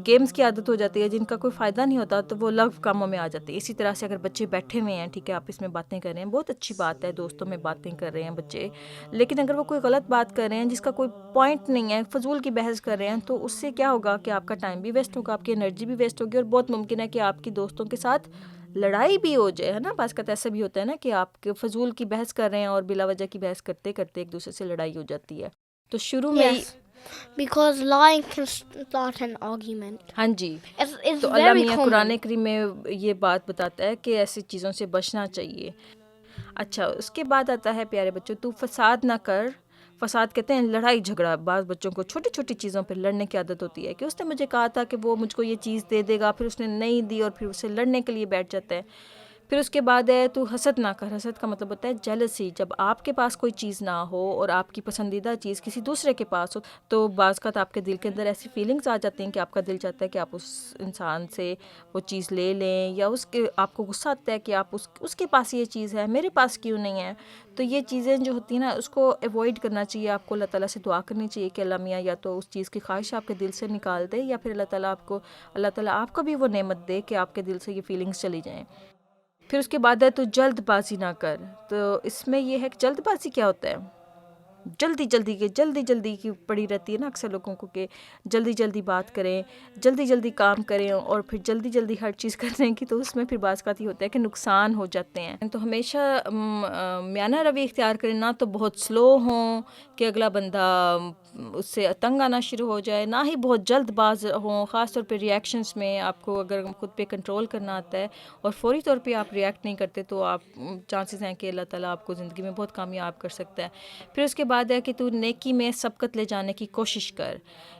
Speaker 2: گیمز کی عادت ہو جاتی ہے جن کا کوئی فائدہ نہیں ہوتا تو وہ لو کاموں میں آ جاتی ہے. اسی طرح سے اگر بچے بیٹھے ہوئے ہیں، ٹھیک ہے، آپ اس میں باتیں کر رہے ہیں، بہت اچھی بات ہے، دوستوں میں باتیں کر رہے ہیں بچے، لیکن اگر وہ کوئی غلط بات کر رہے ہیں جس کا کوئی پوائنٹ نہیں ہے، فضول کی بحث کر رہے ہیں، تو اس سے کیا ہوگا کہ آپ کا ٹائم بھی ویسٹ ہوگا، آپ کی انرجی بھی ویسٹ ہوگی، اور بہت ممکن ہے کہ آپ کی دوستوں کے ساتھ لڑائی بھی ہو جائے، ہے نا. بعض کا ایسا بھی ہوتا ہے نا کہ آپ کے فضول کی بحث کر رہے ہیں اور بلا وجہ کی بحث کرتے کرتے ایک دوسرے سے لڑائی ہو جاتی ہے. تو شروع میں
Speaker 1: because lying can start an argument.
Speaker 2: ہاں جی،
Speaker 1: It's
Speaker 2: تو اللہ
Speaker 1: very
Speaker 2: میاں
Speaker 1: common.
Speaker 2: قرآن کریم میں یہ بات بتاتا ہے کہ ایسی چیزوں سے بچنا چاہیے. اچھا، اس کے بعد آتا ہے پیارے بچوں، تو فساد نہ کر. فساد کہتے ہیں لڑائی جھگڑا. بعض بچوں کو چھوٹی چھوٹی چیزوں پہ لڑنے کی عادت ہوتی ہے کہ اس نے مجھے کہا تھا کہ وہ مجھ کو یہ چیز دے دے گا, پھر اس نے نہیں دی اور پھر اسے لڑنے کے لیے بیٹھ جاتا ہے. پھر اس کے بعد ہے تو حسد نہ کر. حسد کا مطلب ہوتا ہے جیلسی. جب آپ کے پاس کوئی چیز نہ ہو اور آپ کی پسندیدہ چیز کسی دوسرے کے پاس ہو تو بعض کا آپ کے دل کے اندر ایسی فیلنگز آ جاتی ہیں کہ آپ کا دل چاہتا ہے کہ آپ اس انسان سے وہ چیز لے لیں, یا اس کے آپ کو غصہ آتا ہے کہ آپ اس کے پاس یہ چیز ہے, میرے پاس کیوں نہیں ہے. تو یہ چیزیں جو ہوتی ہیں نا اس کو ایوائڈ کرنا چاہیے. آپ کو اللہ تعالیٰ سے دعا کرنی چاہیے کہ اللہ میاں یا تو اس چیز کی خواہش آپ کے دل سے نکال دے, یا پھر اللہ تعالیٰ آپ کو بھی وہ نعمت دے کہ آپ کے دل سے یہ فیلنگز چلی جائیں. پھر اس کے بعد ہے تو جلد بازی نہ کر. تو اس میں یہ ہے کہ جلد بازی کیا ہوتا ہے, جلدی کی پڑی رہتی ہے نا اکثر لوگوں کو کہ جلدی بات کریں, جلدی کام کریں اور پھر جلدی ہر چیز کرنے کی. تو اس میں پھر بعض کا یہ ہوتا ہے کہ نقصان ہو جاتے ہیں. تو ہمیشہ میانہ روی اختیار کریں, نہ تو بہت سلو ہوں کہ اگلا بندہ اس سے تنگ آنا شروع ہو جائے, نہ ہی بہت جلد باز ہوں. خاص طور پہ ریئیکشنز میں آپ کو اگر خود پہ کنٹرول کرنا آتا ہے اور فوری طور پہ آپ ریئیکٹ نہیں کرتے تو آپ چانسز ہیں کہ اللہ تعالیٰ آپ کو زندگی میں بہت کامیاب کر سکتا ہے. پھر اس کے بعد ہے کہ تو نیکی میں سبقت لے جانے کی کوشش کر.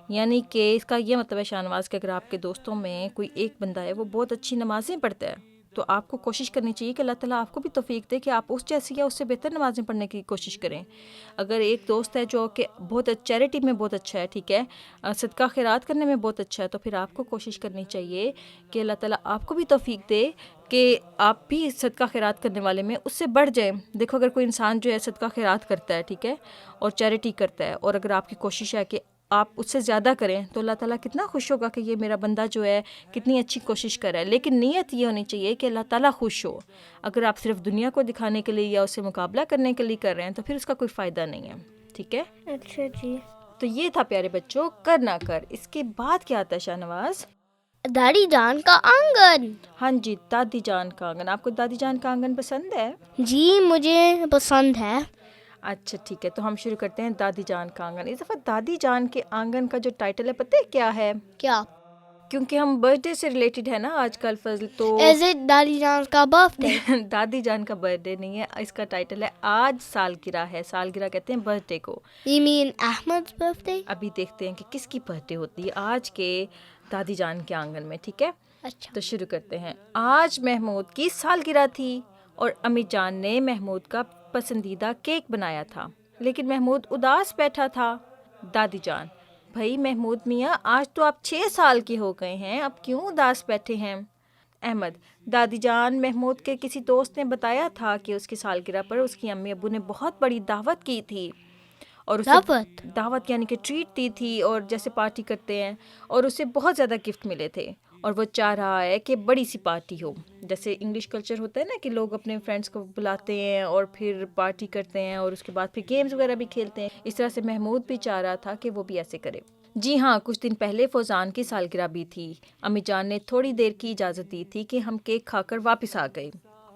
Speaker 2: یعنی کہ اس کا یہ مطلب ہے شاہ نواز کہ اگر آپ کے دوستوں میں کوئی ایک بندہ ہے وہ بہت اچھی نمازیں پڑھتا ہے تو آپ کو کوشش کرنی چاہیے کہ اللہ تعالیٰ آپ کو بھی توفیق دے کہ آپ اس جیسی یا اس سے بہتر نمازیں پڑھنے کی کوشش کریں. اگر ایک دوست ہے جو کہ بہت چیریٹی میں بہت اچھا ہے, ٹھیک ہے, صدقہ خیرات کرنے میں بہت اچھا ہے, تو پھر آپ کو کوشش کرنی چاہیے کہ اللہ تعالیٰ آپ کو بھی توفیق دے کہ آپ بھی صدقہ خیرات کرنے والے میں اس سے بڑھ جائیں. دیکھو اگر کوئی انسان جو ہے صدقہ خیرات کرتا ہے, ٹھیک ہے, اور چیریٹی کرتا ہے, اور اگر آپ کی کوشش ہے کہ آپ اس سے زیادہ کریں تو اللہ تعالیٰ کتنا خوش ہوگا کہ یہ میرا بندہ جو ہے کتنی اچھی کوشش کر رہا ہے. لیکن نیت یہ ہونی چاہیے کہ اللہ تعالیٰ خوش ہو. اگر آپ صرف دنیا کو دکھانے کے لیے یا اس سے مقابلہ کرنے کے لیے کر رہے ہیں تو پھر اس کا کوئی فائدہ نہیں ہے. ٹھیک ہے,
Speaker 1: اچھا جی.
Speaker 2: تو یہ تھا پیارے بچوں کر نہ کر. اس کے بعد کیا آتا ہے شاہ نواز؟
Speaker 1: دادی جان کا آنگن.
Speaker 2: ہاں جی, دادی جان کا آنگن. آپ کو دادی جان کا آنگن پسند ہے؟
Speaker 1: جی مجھے پسند ہے.
Speaker 2: اچھا ٹھیک ہے, تو ہم شروع کرتے ہیں دادی جان کا آنگن. اس دفعہ دادی جان کے آنگن کا جو ٹائٹل ہے پتہ ہے کیا ہے؟
Speaker 1: کیا؟
Speaker 2: کیونکہ ہم برتھ ڈے سے ریلیٹڈ ہے نا آج کل فضل, تو
Speaker 1: از اٹ دادی جان کا برتھ ڈے؟
Speaker 2: دادی جان کا برتھ ڈے نہیں ہے, اس کا ٹائٹل ہے آج سالگرہ ہے. سالگرہ کہتے ہیں برتھ ڈے کو.
Speaker 1: You mean Ahmed's birthday؟
Speaker 2: ابھی دیکھتے ہیں کہ کس کی برتھ ڈے ہوتی ہے آج کے دادی جان کے آنگن میں. ٹھیک ہے,
Speaker 1: اچھا.
Speaker 2: تو شروع کرتے ہیں. آج محمود کی سالگرہ تھی اور امی جان نے محمود کا پسندیدہ کیک بنایا تھا, لیکن محمود اداس بیٹھا تھا. دادی جان: بھائی محمود میاں, آج تو آپ 6 سال کے ہو گئے ہیں, اب کیوں اداس بیٹھے ہیں؟ احمد: دادی جان, محمود کے کسی دوست نے بتایا تھا کہ اس کی سالگرہ پر اس کی امی ابو نے بہت بڑی دعوت کی تھی, اور اسے دعوت یعنی کہ ٹریٹ دی تھی, اور جیسے پارٹی کرتے ہیں, اور اسے بہت زیادہ گفٹ ملے تھے, اور وہ چاہ رہا ہے کہ بڑی سی پارٹی ہو. جیسے انگلش کلچر ہوتا ہے نا کہ لوگ اپنے فرینڈس کو بلاتے ہیں اور پھر پارٹی کرتے ہیں اور اس کے بعد پھر گیمز وغیرہ بھی کھیلتے ہیں. اس طرح سے محمود بھی چاہ رہا تھا کہ وہ بھی ایسے کرے. جی ہاں, کچھ دن پہلے فوزان کی سالگرہ بھی تھی. امی جان نے تھوڑی دیر کی اجازت دی تھی کہ ہم کیک کھا کر واپس آ گئے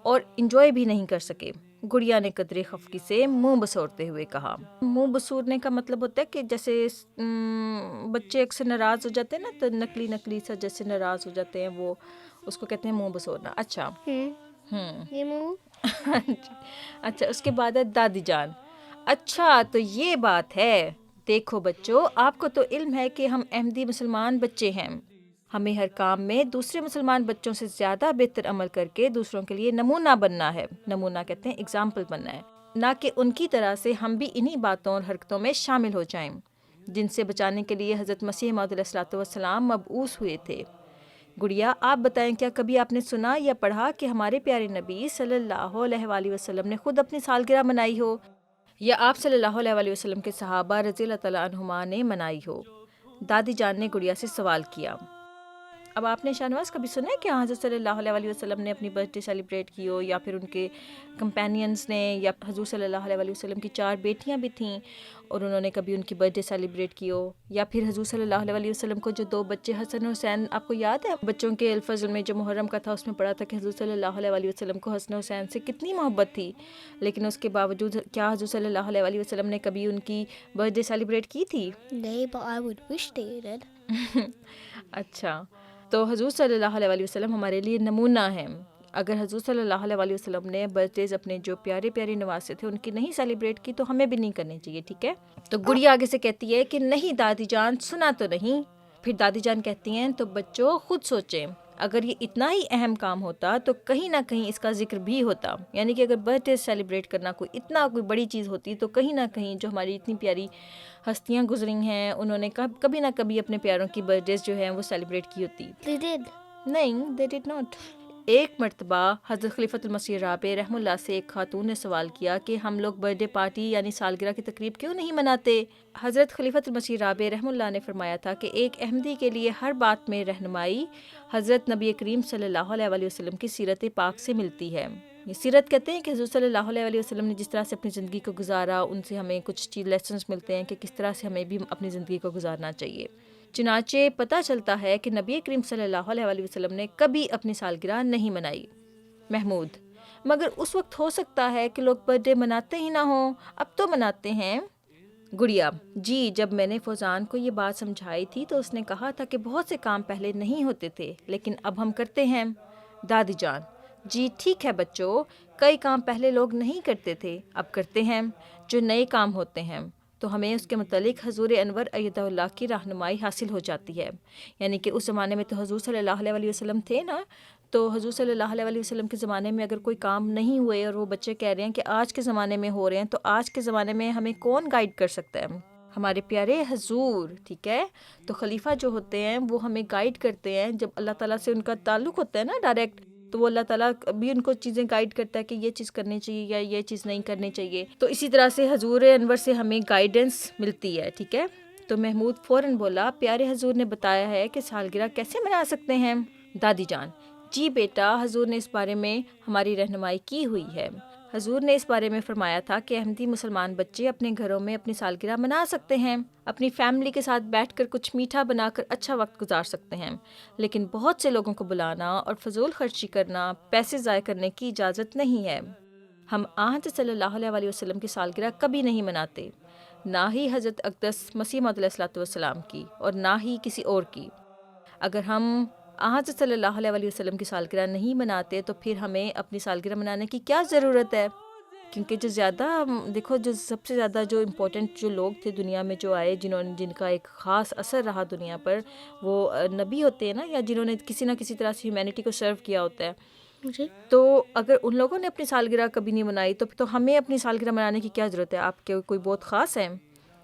Speaker 2: اور انجوائے بھی نہیں کر سکے. گڑیا نے قدرے خفگی سے منہ بسورتے ہوئے کہا. منہ بسورنے کا مطلب ہوتا ہے کہ جیسے بچے اکثر ناراض ہو جاتے ہیں نا, تو نکلی سا جیسے ناراض ہو جاتے ہیں, وہ اس کو کہتے ہیں منہ بسورنا. اچھا
Speaker 1: یہ منہ.
Speaker 2: اچھا, اس کے بعد ہے دادی جان: اچھا تو یہ بات ہے. دیکھو بچوں, آپ کو تو علم ہے کہ ہم احمدی مسلمان بچے ہیں. ہمیں ہر کام میں دوسرے مسلمان بچوں سے زیادہ بہتر عمل کر کے دوسروں کے لیے نمونہ بننا ہے. نمونہ کہتے ہیں ایگزامپل بننا ہے, نہ کہ ان کی طرح سے ہم بھی انہی باتوں اور حرکتوں میں شامل ہو جائیں جن سے بچانے کے لیے حضرت مسیح موعود علیہ الصلوۃ والسلام مبعوث ہوئے تھے. گڑیا, آپ بتائیں, کیا کبھی آپ نے سنا یا پڑھا کہ ہمارے پیارے نبی صلی اللہ علیہ وآلہ وسلم نے خود اپنی سالگرہ منائی ہو, یا آپ صلی اللہ علیہ وآلہ وسلم کے صحابہ رضی اللہ تعالیٰ عنہما نے منائی ہو؟ دادی جان نے گڑیا سے سوال کیا. اب آپ نے شاہ نواز کبھی سنا ہے کہ حضرت صلی اللہ علیہ وآلہ وسلم نے اپنی برتھ ڈے سیلیبریٹ کی ہو, یا پھر ان کے کمپینینز نے, یا حضور صلی اللہ علیہ وآلہ وسلم کی 4 بیٹیاں بھی تھیں اور انہوں نے کبھی ان کی برتھ ڈے سیلیبریٹ کی ہو, یا پھر حضور صلی اللہ علیہ وآلہ وسلم کو جو 2 بچے حسن و حسین, آپ کو یاد ہے بچوں کے الفضل میں جو محرم کا تھا اس میں پڑھا تھا کہ حضور صلی اللہ علیہ وآلہ وسلم کو حسن و حسین سے کتنی محبت تھی, لیکن اس کے باوجود کیا حضور صلی اللہ علیہ وآلہ وسلم نے کبھی ان کی برتھ ڈے سیلیبریٹ کی تھی؟
Speaker 1: نہیں, but I would wish they did.
Speaker 2: اچھا, تو حضور صلی اللہ علیہ وآلہ وسلم ہمارے لیے نمونہ ہیں. اگر حضور صلی اللہ علیہ وسلم نے برتھ ڈیز اپنے جو پیارے پیارے نواسے تھے ان کی نہیں سیلیبریٹ کی تو ہمیں بھی نہیں کرنی چاہیے، ٹھیک ہے؟ تو گڑیا آگے سے کہتی ہے کہ نہیں دادی جان، سنا تو نہیں۔ پھر دادی جان کہتی ہیں تو بچوں خود سوچیں، اگر یہ اتنا ہی اہم کام ہوتا تو کہیں نہ کہیں اس کا ذکر بھی ہوتا، یعنی کہ اگر برتھ ڈے سیلیبریٹ کرنا کوئی بڑی چیز ہوتی تو کہیں نہ کہیں جو ہماری اتنی پیاری ہستیاں گزری ہیں انہوں نے کبھی نہ کبھی اپنے پیاروں کی برتھ ڈیز جو ہیں وہ سیلیبریٹ کی ہوتی۔
Speaker 1: They did.
Speaker 2: نہیں، they did not۔ ایک مرتبہ حضرت خلیفۃ المسیح رابع رحمہ اللہ سے ایک خاتون نے سوال کیا کہ ہم لوگ برتھ ڈے پارٹی یعنی سالگرہ کی تقریب کیوں نہیں مناتے؟ حضرت خلیفۃ المسیح رابع رحمہ اللہ نے فرمایا تھا کہ ایک احمدی کے لیے ہر بات میں رہنمائی حضرت نبی کریم صلی اللہ علیہ وسلم کی سیرت پاک سے ملتی ہے۔ یہ سیرت کہتے ہیں کہ حضور صلی اللہ علیہ وسلم نے جس طرح سے اپنی زندگی کو گزارا، ان سے ہمیں کچھ چیز لیسنس ملتے ہیں کہ کس طرح سے ہمیں بھی اپنی زندگی کو گزارنا چاہیے۔ چنانچہ پتہ چلتا ہے کہ نبی کریم صلی اللہ علیہ وسلم نے کبھی اپنی سالگرہ نہیں منائی۔ محمود: مگر اس وقت ہو سکتا ہے کہ لوگ برتھ ڈے مناتے ہی نہ ہوں، اب تو مناتے ہیں۔ گڑیا: جی، جب میں نے فوزان کو یہ بات سمجھائی تھی تو اس نے کہا تھا کہ بہت سے کام پہلے نہیں ہوتے تھے لیکن اب ہم کرتے ہیں۔ دادی جان: جی ٹھیک ہے بچوں، کئی کام پہلے لوگ نہیں کرتے تھے، اب کرتے ہیں۔ جو نئے کام ہوتے ہیں تو ہمیں اس کے متعلق حضور انور ایدہ اللہ کی رہنمائی حاصل ہو جاتی ہے، یعنی کہ اس زمانے میں تو حضور صلی اللہ علیہ وسلم تھے نا، تو حضور صلی اللہ علیہ وسلم کے زمانے میں اگر کوئی کام نہیں ہوئے اور وہ بچے کہہ رہے ہیں کہ آج کے زمانے میں ہو رہے ہیں، تو آج کے زمانے میں ہمیں کون گائیڈ کر سکتا ہے؟ ہمارے پیارے حضور، ٹھیک ہے؟ تو خلیفہ جو ہوتے ہیں وہ ہمیں گائیڈ کرتے ہیں، جب اللہ تعالیٰ سے ان کا تعلق ہوتا ہے نا ڈائریکٹ، تو وہ اللہ تعالیٰ بھی ان کو چیزیں گائیڈ کرتا ہے کہ یہ چیز کرنی چاہیے یا یہ چیز نہیں کرنی چاہیے۔ تو اسی طرح سے حضور انور سے ہمیں گائیڈنس ملتی ہے، ٹھیک ہے؟ تو محمود فوراً بولا، پیارے حضور نے بتایا ہے کہ سالگرہ کیسے منا سکتے ہیں۔ دادی جان: جی بیٹا، حضور نے اس بارے میں ہماری رہنمائی کی ہوئی ہے۔ حضور نے اس بارے میں فرمایا تھا کہ احمدی مسلمان بچے اپنے گھروں میں اپنی سالگرہ منا سکتے ہیں، اپنی فیملی کے ساتھ بیٹھ کر کچھ میٹھا بنا کر اچھا وقت گزار سکتے ہیں، لیکن بہت سے لوگوں کو بلانا اور فضول خرچی کرنا، پیسے ضائع کرنے کی اجازت نہیں ہے۔ ہم حضرت صلی اللہ علیہ وسلم کی سالگرہ کبھی نہیں مناتے، نہ ہی حضرت اقدس مسیح موعود علیہ الصلوۃ والسلام کی اور نہ ہی کسی اور کی۔ اگر ہم حضرت صلی اللہ علیہ وسلم کی سالگرہ نہیں مناتے تو پھر ہمیں اپنی سالگرہ منانے کی کیا ضرورت ہے؟ کیونکہ جو زیادہ دیکھو، جو سب سے زیادہ جو امپورٹنٹ جو لوگ تھے دنیا میں جو آئے، جن کا ایک خاص اثر رہا دنیا پر، وہ نبی ہوتے ہیں نا، یا جنہوں نے کسی نہ کسی طرح سے ہیومینٹی کو سرو کیا ہوتا ہے۔
Speaker 1: جی۔
Speaker 2: تو اگر ان لوگوں نے اپنی سالگرہ کبھی نہیں منائی تو ہمیں اپنی سالگرہ منانے کی کیا ضرورت ہے؟ آپ کے کوئی بہت خاص ہے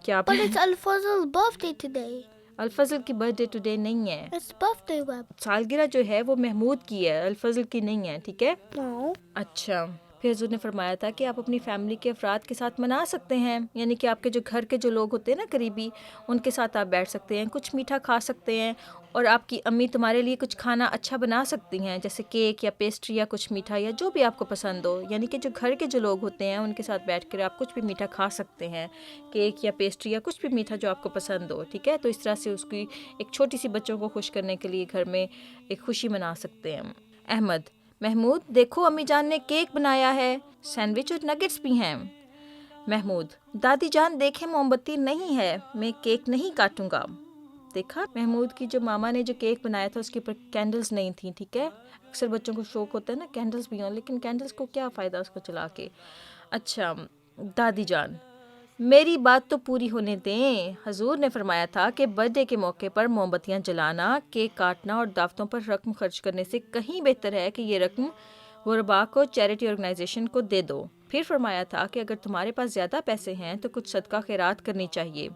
Speaker 2: کیا؟ آپ
Speaker 1: But it's Al-Fazl's birthday today.
Speaker 2: الفضل کی برتھ ڈے ٹوڈے نہیں ہے،
Speaker 1: It's birthday web.
Speaker 2: سالگرہ جو ہے وہ محمود کی ہے، الفضل کی نہیں ہے، ٹھیک ہے؟
Speaker 1: No.
Speaker 2: اچھا، پھر حضور نے فرمایا تھا کہ آپ اپنی فیملی کے افراد کے ساتھ منا سکتے ہیں، یعنی کہ آپ کے جو گھر کے جو لوگ ہوتے ہیں نا قریبی، ان کے ساتھ آپ بیٹھ سکتے ہیں، کچھ میٹھا کھا سکتے ہیں، اور آپ کی امی تمہارے لیے کچھ کھانا اچھا بنا سکتی ہیں، جیسے کیک یا پیسٹری یا کچھ میٹھا یا جو بھی آپ کو پسند ہو، یعنی کہ جو گھر کے جو لوگ ہوتے ہیں ان کے ساتھ بیٹھ کر آپ کچھ بھی میٹھا کھا سکتے ہیں، کیک یا پیسٹری یا کچھ بھی میٹھا جو آپ کو پسند ہو، ٹھیک ہے؟ تو اس طرح سے اس کی ایک چھوٹی سی بچوں کو خوش کرنے کے لیے گھر میں ایک خوشی منا سکتے ہیں۔ احمد: محمود دیکھو، امی جان نے کیک بنایا ہے، سینڈوچ اور نگٹس بھی ہیں۔ محمود: دادی جان دیکھیں، موم بتی نہیں ہے، میں کیک نہیں کاٹوں گا۔ دیکھا، محمود کی جو ماما نے جو کیک بنایا تھا اس کے اوپر کینڈلز نہیں تھیں، ٹھیک ہے؟ اکثر بچوں کو شوق ہوتا ہے نا کینڈلز بھی ہوں، لیکن کینڈلز کو کیا فائدہ اس کو چلا کے۔ اچھا دادی جان: میری بات تو پوری ہونے دیں۔ حضور نے فرمایا تھا کہ برتھ ڈے کے موقع پر موم بتیاں جلانا، کیک کاٹنا اور دعوتوں پر رقم خرچ کرنے سے کہیں بہتر ہے کہ یہ رقم غرباء کو، چیریٹی آرگنائزیشن کو دے دو۔ پھر فرمایا تھا کہ اگر تمہارے پاس زیادہ پیسے ہیں تو کچھ صدقہ خیرات کرنی چاہیے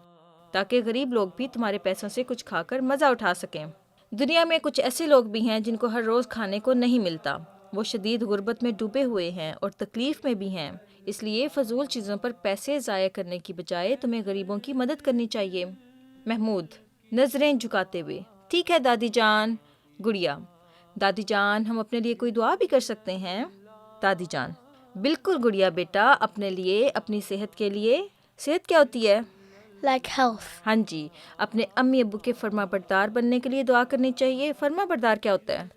Speaker 2: تاکہ غریب لوگ بھی تمہارے پیسوں سے کچھ کھا کر مزہ اٹھا سکیں۔ دنیا میں کچھ ایسے لوگ بھی ہیں جن کو ہر روز کھانے کو نہیں ملتا، وہ شدید غربت میں ڈوبے ہوئے ہیں اور تکلیف میں بھی ہیں، اس لیے فضول چیزوں پر پیسے ضائع کرنے کی بجائے تمہیں غریبوں کی مدد کرنی چاہیے۔ محمود نظریں جھکاتے ہوئے: ٹھیک ہے دادی جان۔ گڑیا: دادی جان، ہم اپنے لیے کوئی دعا بھی کر سکتے ہیں؟ دادی جان: بالکل گڑیا بیٹا، اپنے لیے، اپنی صحت کے لیے۔ صحت کیا ہوتی ہے؟
Speaker 1: Like health.
Speaker 2: ہاں جی، اپنے امی ابو کے فرما بردار بننے کے لیے دعا کرنی چاہیے۔ فرما بردار کیا ہوتا ہے؟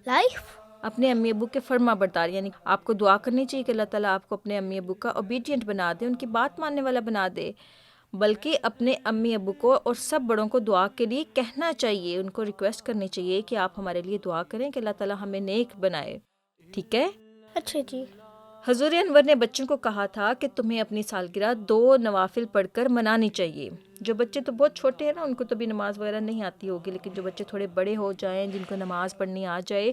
Speaker 1: Life.
Speaker 2: اپنے امی ابو کے فرما بردار، یعنی آپ کو دعا کرنی چاہیے کہ اللہ تعالیٰ آپ کو اپنے امی ابو کا اوبیڈینٹ بنا دے، ان کی بات ماننے والا بنا دے، بلکہ اپنے امی ابو کو اور سب بڑوں کو دعا کے لیے کہنا چاہیے، ان کو ریکویسٹ کرنی چاہیے کہ آپ ہمارے لیے دعا کریں کہ اللہ تعالیٰ ہمیں نیک بنائے۔ ٹھیک ہے.
Speaker 1: اچھا جی.
Speaker 2: حضور انور نے بچوں کو کہا تھا کہ تمہیں اپنی سالگرہ 2 نوافل پڑھ کر منانی چاہیے. جو بچے تو بہت چھوٹے ہیں نا, ان کو تو بھی نماز وغیرہ نہیں آتی ہوگی, لیکن جو بچے تھوڑے بڑے ہو جائیں, جن کو نماز پڑھنی آ جائے,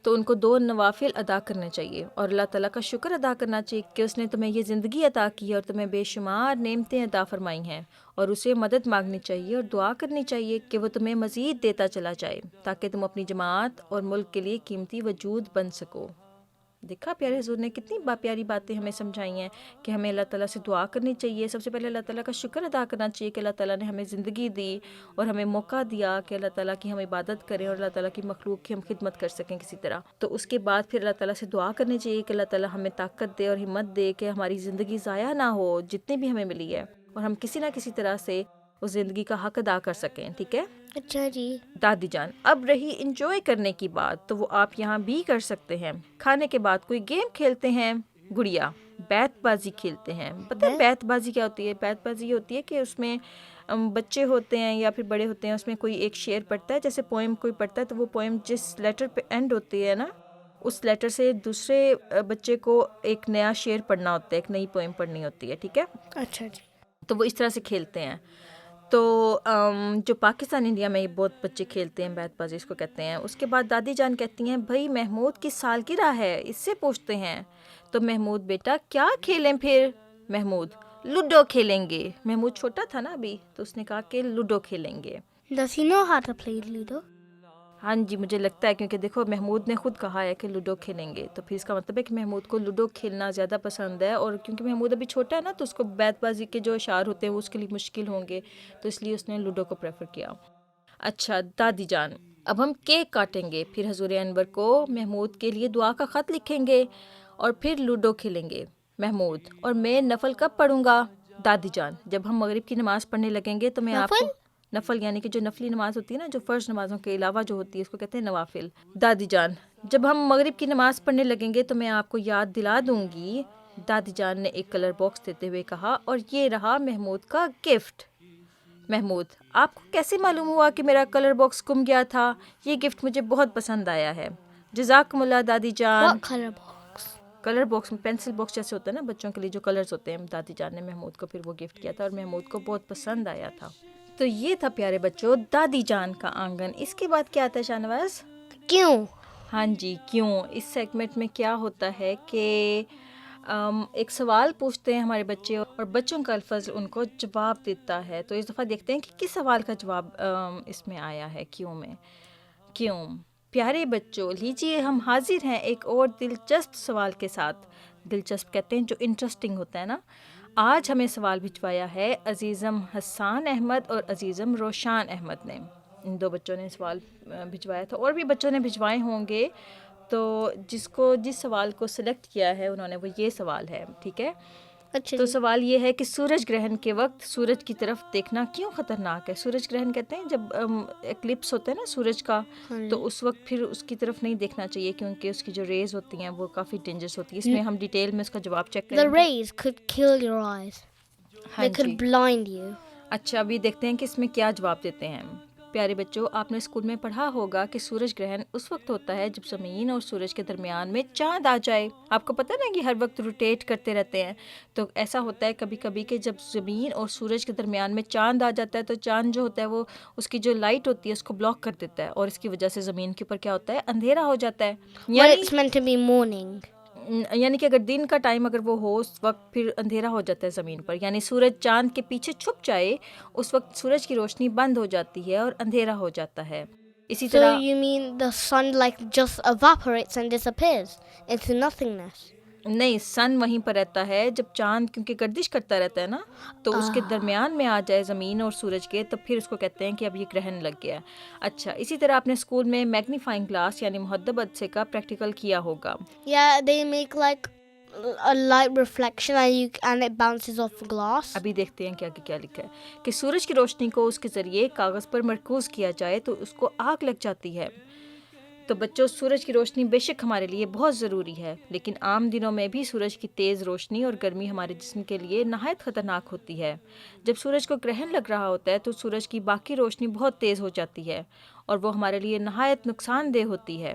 Speaker 2: تو ان کو 2 نوافل ادا کرنے چاہیے, اور اللہ تعالیٰ کا شکر ادا کرنا چاہیے کہ اس نے تمہیں یہ زندگی عطا کی ہے اور تمہیں بے شمار نعمتیں عطا فرمائی ہیں, اور اسے مدد مانگنی چاہیے اور دعا کرنی چاہیے کہ وہ تمہیں مزید دیتا چلا جائے, تاکہ تم اپنی جماعت اور ملک کے لیے قیمتی وجود بن سکو. دیکھا پیارے حضور نے کتنی پیاری باتیں ہمیں سمجھائی ہیں کہ ہمیں اللہ تعالیٰ سے دعا کرنی چاہیے. سب سے پہلے اللہ تعالیٰ کا شکر ادا کرنا چاہیے کہ اللہ تعالیٰ نے ہمیں زندگی دی اور ہمیں موقع دیا کہ اللہ تعالیٰ کی ہم عبادت کریں اور اللہ تعالیٰ کی مخلوق کی ہم خدمت کر سکیں کسی طرح. تو اس کے بعد پھر اللہ تعالیٰ سے دعا کرنی چاہیے کہ اللہ تعالیٰ ہمیں طاقت دے اور ہمت دے کہ ہماری زندگی ضائع نہ ہو, جتنی بھی ہمیں ملی ہے, اور ہم کسی نہ کسی طرح سے اس زندگی کا حق ادا کر سکیں. ٹھیک ہے.
Speaker 1: اچھا جی.
Speaker 2: دادی جان, اب رہی انجوائے کرنے کی بات, تو وہ آپ یہاں بھی کر سکتے ہیں. کھانے کے بعد کوئی گیم کھیلتے ہیں, گڑیا بیت بازی کھیلتے ہیں. پتہ ہے بیت بازی کیا ہوتی ہے؟ بیت بازی یہ ہوتی ہے کہ اس میں بچے ہوتے ہیں یا پھر بڑے ہوتے ہیں, اس میں کوئی ایک شعر پڑھتا ہے, جیسے پوئم کوئی پڑھتا ہے, تو وہ پوئم جس لیٹر پہ اینڈ ہوتی ہے نا, اس لیٹر سے دوسرے بچے کو ایک نیا شعر پڑھنا ہوتا ہے, ایک نئی پوئم پڑھنی ہوتی ہے. ٹھیک ہے.
Speaker 1: اچھا جی.
Speaker 2: تو وہ اس طرح سے کھیلتے ہیں. تو جو پاکستان انڈیا میں یہ بہت بچے کھیلتے ہیں, بیت بازی اس کو کہتے ہیں. اس کے بعد دادی جان کہتی ہیں, بھائی محمود کی سالگرہ ہے, اس سے پوچھتے ہیں. تو محمود بیٹا کیا کھیلیں پھر؟ محمود لوڈو کھیلیں گے. محمود چھوٹا تھا نا ابھی, تو اس نے کہا کہ لوڈو کھیلیں گے.
Speaker 1: Does he know how to play Ludo?
Speaker 2: ہاں جی, مجھے لگتا ہے, کیونکہ دیکھو محمود نے خود کہا ہے کہ لوڈو کھیلیں گے, تو پھر اس کا مطلب ہے کہ محمود کو لوڈو کھیلنا زیادہ پسند ہے. اور کیونکہ محمود ابھی چھوٹا ہے نا, تو اس کو بیت بازی کے جو اشعار ہوتے ہیں وہ اس کے لیے مشکل ہوں گے, تو اس لیے اس نے لوڈو کو پریفر کیا. اچھا دادی جان, اب ہم کیک کاٹیں گے, پھر حضور انور کو محمود کے لیے دعا کا خط لکھیں گے, اور پھر لوڈو کھیلیں گے. محمود, اور میں نفل کب پڑھوں گا؟ دادی جان, جب ہم مغرب کی نماز پڑھنے لگیں گے تو میں آپ کو, نفل یعنی کہ جو نفلی نماز ہوتی ہے نا, جو فرض نمازوں کے علاوہ جو ہوتی ہے, اس کو کہتے ہیں نوافل. دادی جان, جب ہم مغرب کی نماز پڑھنے لگیں گے تو میں آپ کو یاد دلا دوں گی. دادی جان نے ایک کلر باکس دیتے ہوئے کہا, اور یہ رہا محمود کا گفٹ. محمود, آپ کو کیسے معلوم ہوا کہ میرا کلر باکس گم گیا تھا؟ یہ گفٹ مجھے بہت پسند آیا ہے. جزاکم اللہ دادی جان.
Speaker 1: What color box?
Speaker 2: Colour box میں پینسل باکس جیسے ہوتا ہے نا بچوں کے لیے, جو کلرز ہوتے ہیں. دادی جان نے محمود کو پھر وہ گفٹ کیا تھا, اور محمود کو بہت پسند آیا تھا. تو یہ تھا پیارے بچوں دادی جان کا آنگن. اس کے بعد کیا آتا ہے شاہ نواز؟
Speaker 1: کیوں؟
Speaker 2: ہاں جی, کیوں. اس سیگمنٹ میں کیا ہوتا ہے کہ ایک سوال پوچھتے ہیں ہمارے بچے, اور بچوں کا الفظ ان کو جواب دیتا ہے. تو اس دفعہ دیکھتے ہیں کہ کس سوال کا جواب اس میں آیا ہے کیوں میں. کیوں. پیارے بچوں, لیجیے ہم حاضر ہیں ایک اور دلچسپ سوال کے ساتھ. دلچسپ کہتے ہیں جو انٹرسٹنگ ہوتا ہے نا. آج ہمیں سوال بھجوایا ہے عزیزم حسان احمد اور عزیزم روشان احمد نے. ان 2 بچوں نے سوال بھجوایا تھا, اور بھی بچوں نے بھجوائے ہوں گے. تو جس سوال کو سلیکٹ کیا ہے انہوں نے, وہ یہ سوال ہے. ٹھیک ہے.
Speaker 1: اچھا
Speaker 2: تو
Speaker 1: جی.
Speaker 2: سوال یہ ہے کہ سورج گرہن کے وقت سورج کی طرف دیکھنا کیوں خطرناک ہے؟ سورج گرہن کہتے ہیں جب ایکلپس ہوتا ہے نا سورج کا, تو اس وقت پھر اس کی طرف نہیں دیکھنا چاہیے, کیونکہ اس کی جو ریز ہوتی ہیں وہ کافی ڈینجرس ہوتی ہے. اس میں ہم ڈیٹیل میں اس کا جواب چیک کریں
Speaker 1: The
Speaker 2: گے.
Speaker 1: rays could kill your eyes.
Speaker 2: ہاں
Speaker 1: They could
Speaker 2: G.
Speaker 1: blind you.
Speaker 2: اچھا, ابھی دیکھتے ہیں کہ اس میں کیا جواب دیتے ہیں. پیارے بچوں, آپ نے اسکول میں پڑھا ہوگا کہ سورج گرہن اس وقت ہوتا ہے جب زمین اور سورج کے درمیان میں چاند آ جائے. آپ کو پتہ نا کہ ہر وقت روٹیٹ کرتے رہتے ہیں, تو ایسا ہوتا ہے کبھی کبھی کہ جب زمین اور سورج کے درمیان میں چاند آ جاتا ہے, تو چاند جو ہوتا ہے وہ اس کی جو لائٹ ہوتی ہے اس کو بلاک کر دیتا ہے, اور اس کی وجہ سے زمین کے اوپر کیا ہوتا ہے, اندھیرا ہو جاتا ہے.
Speaker 1: When it's meant to be morning.
Speaker 2: یعنی کہ اگر دن کا ٹائم اگر وہ ہو, اس وقت پھر اندھیرا ہو جاتا ہے زمین پر. یعنی سورج چاند کے پیچھے چھپ جائے, اس وقت سورج کی روشنی بند ہو جاتی ہے اور اندھیرا ہو جاتا ہے. اسی
Speaker 1: So
Speaker 2: طرح
Speaker 1: you mean the sun like just evaporates and disappears into nothingness?
Speaker 2: نہیں, سن وہیں پر رہتا ہے جب چاند کیونکہ گردش کرتا رہتا ہے نا, تو اس کے درمیان میں آ جائے زمین اور سورج کے, تو پھر اس کو کہتے ہیں کہ اب یہ گرہن لگ گیا. اچھا, اسی طرح آپ نے اسکول میں میگنیفائنگ گلاس یعنی محدب عدسے کا پریکٹیکل کیا ہوگا.
Speaker 1: Yeah, they make like a light reflection and it bounces off the glass.
Speaker 2: ابھی دیکھتے ہیں کیا لکھا ہے کہ سورج کی روشنی کو اس کے ذریعے کاغذ پر مرکوز کیا جائے تو اس کو آگ لگ جاتی ہے. تو بچوں, سورج کی روشنی بے شک ہمارے لیے بہت ضروری ہے, لیکن عام دنوں میں بھی سورج کی تیز روشنی اور گرمی ہمارے جسم کے لیے نہایت خطرناک ہوتی ہے. جب سورج کو گرہن لگ رہا ہوتا ہے تو سورج کی باقی روشنی بہت تیز ہو جاتی ہے, اور وہ ہمارے لیے نہایت نقصان دہ ہوتی ہے.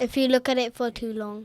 Speaker 1: if you look at it for too long.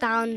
Speaker 1: down.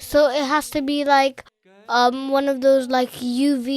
Speaker 1: So it has to be like one of those like UV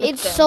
Speaker 1: It's so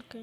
Speaker 1: Okay.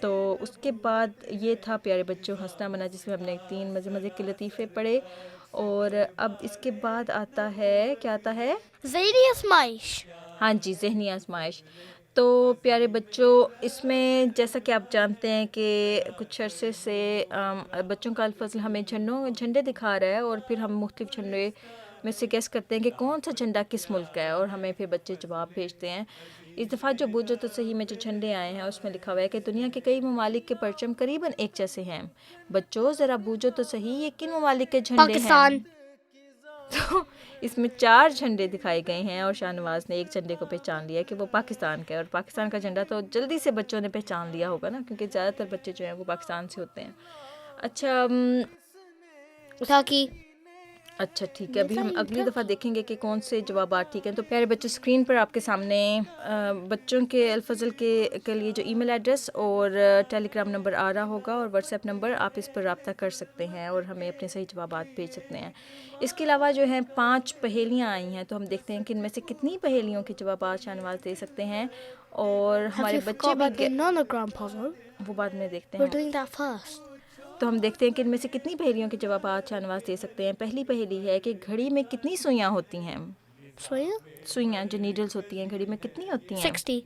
Speaker 2: تو اس کے بعد یہ تھا پیارے بچوں ہنسنا بنا، جس میں ہم نے 3 مزے مزے کے لطیفے پڑھے. اور اب اس کے بعد آتا ہے، کیا آتا ہے؟
Speaker 1: ذہنی آزمائش.
Speaker 2: ہاں جی، ذہنی آزمائش. تو پیارے بچوں اس میں جیسا کہ آپ جانتے ہیں کہ کچھ عرصے سے بچوں کا الفضل ہمیں جھنڈے دکھا رہا ہے، اور پھر ہم مختلف جھنڈے میں سے گیس کرتے ہیں کہ کون سا جھنڈا کس ملک کا ہے، اور ہمیں پھر بچے جواب بھیجتے ہیں. اس دفعہ جو بوجھو تو صحیح میں جو جھنڈے آئے ہیں اس میں لکھا ہوا ہے کہ دنیا کے کئی ممالک کے پرچم قریباً ایک جیسے ہیں. بچوں ذرا بوجھو تو صحیح، یہ کن ممالک کے جھنڈے ہیں؟
Speaker 1: پاکستان.
Speaker 2: تو اس میں 4 جھنڈے دکھائے گئے ہیں، اور شاہ نواز نے ایک جھنڈے کو پہچان لیا کہ وہ پاکستان کا ہے. اور پاکستان کا جھنڈا تو جلدی سے بچوں نے پہچان لیا ہوگا نا، کیونکہ زیادہ تر بچے جو ہیں وہ پاکستان سے ہوتے ہیں. اچھا ٹھیک ہے، ابھی ہم اگلی دفعہ دیکھیں گے کہ کون سے جوابات ٹھیک ہیں. تو پیارے بچے اسکرین پر آپ کے سامنے بچوں کے الفضل کے لیے جو ای میل ایڈریس اور ٹیلی گرام نمبر آ رہا ہوگا، اور واٹس ایپ نمبر، آپ اس پر رابطہ کر سکتے ہیں اور ہمیں اپنے صحیح جوابات بھیج سکتے ہیں. اس کے علاوہ جو ہیں 5 پہیلیاں آئی ہیں، تو ہم دیکھتے ہیں کہ ان میں سے کتنی پہیلیوں کے جوابات شاہ نواز دے سکتے ہیں. اور ہمارے بچے بھی
Speaker 1: nonogram puzzle?
Speaker 2: وہ بعد میں دیکھتے
Speaker 1: We're
Speaker 2: ہیں.
Speaker 1: doing that first.
Speaker 2: تو ہم دیکھتے ہیں کہ ان میں سے کتنی پہیلیوں کے جوابات شاہ نواز دے سکتے ہیں. پہلی پہیلی ہے کہ گھڑی میں کتنی سوئیاں ہوتی ہیں؟ سوئیاں جو نیڈلز ہوتی ہیں گھڑی میں کتنی ہوتی ہیں؟ 60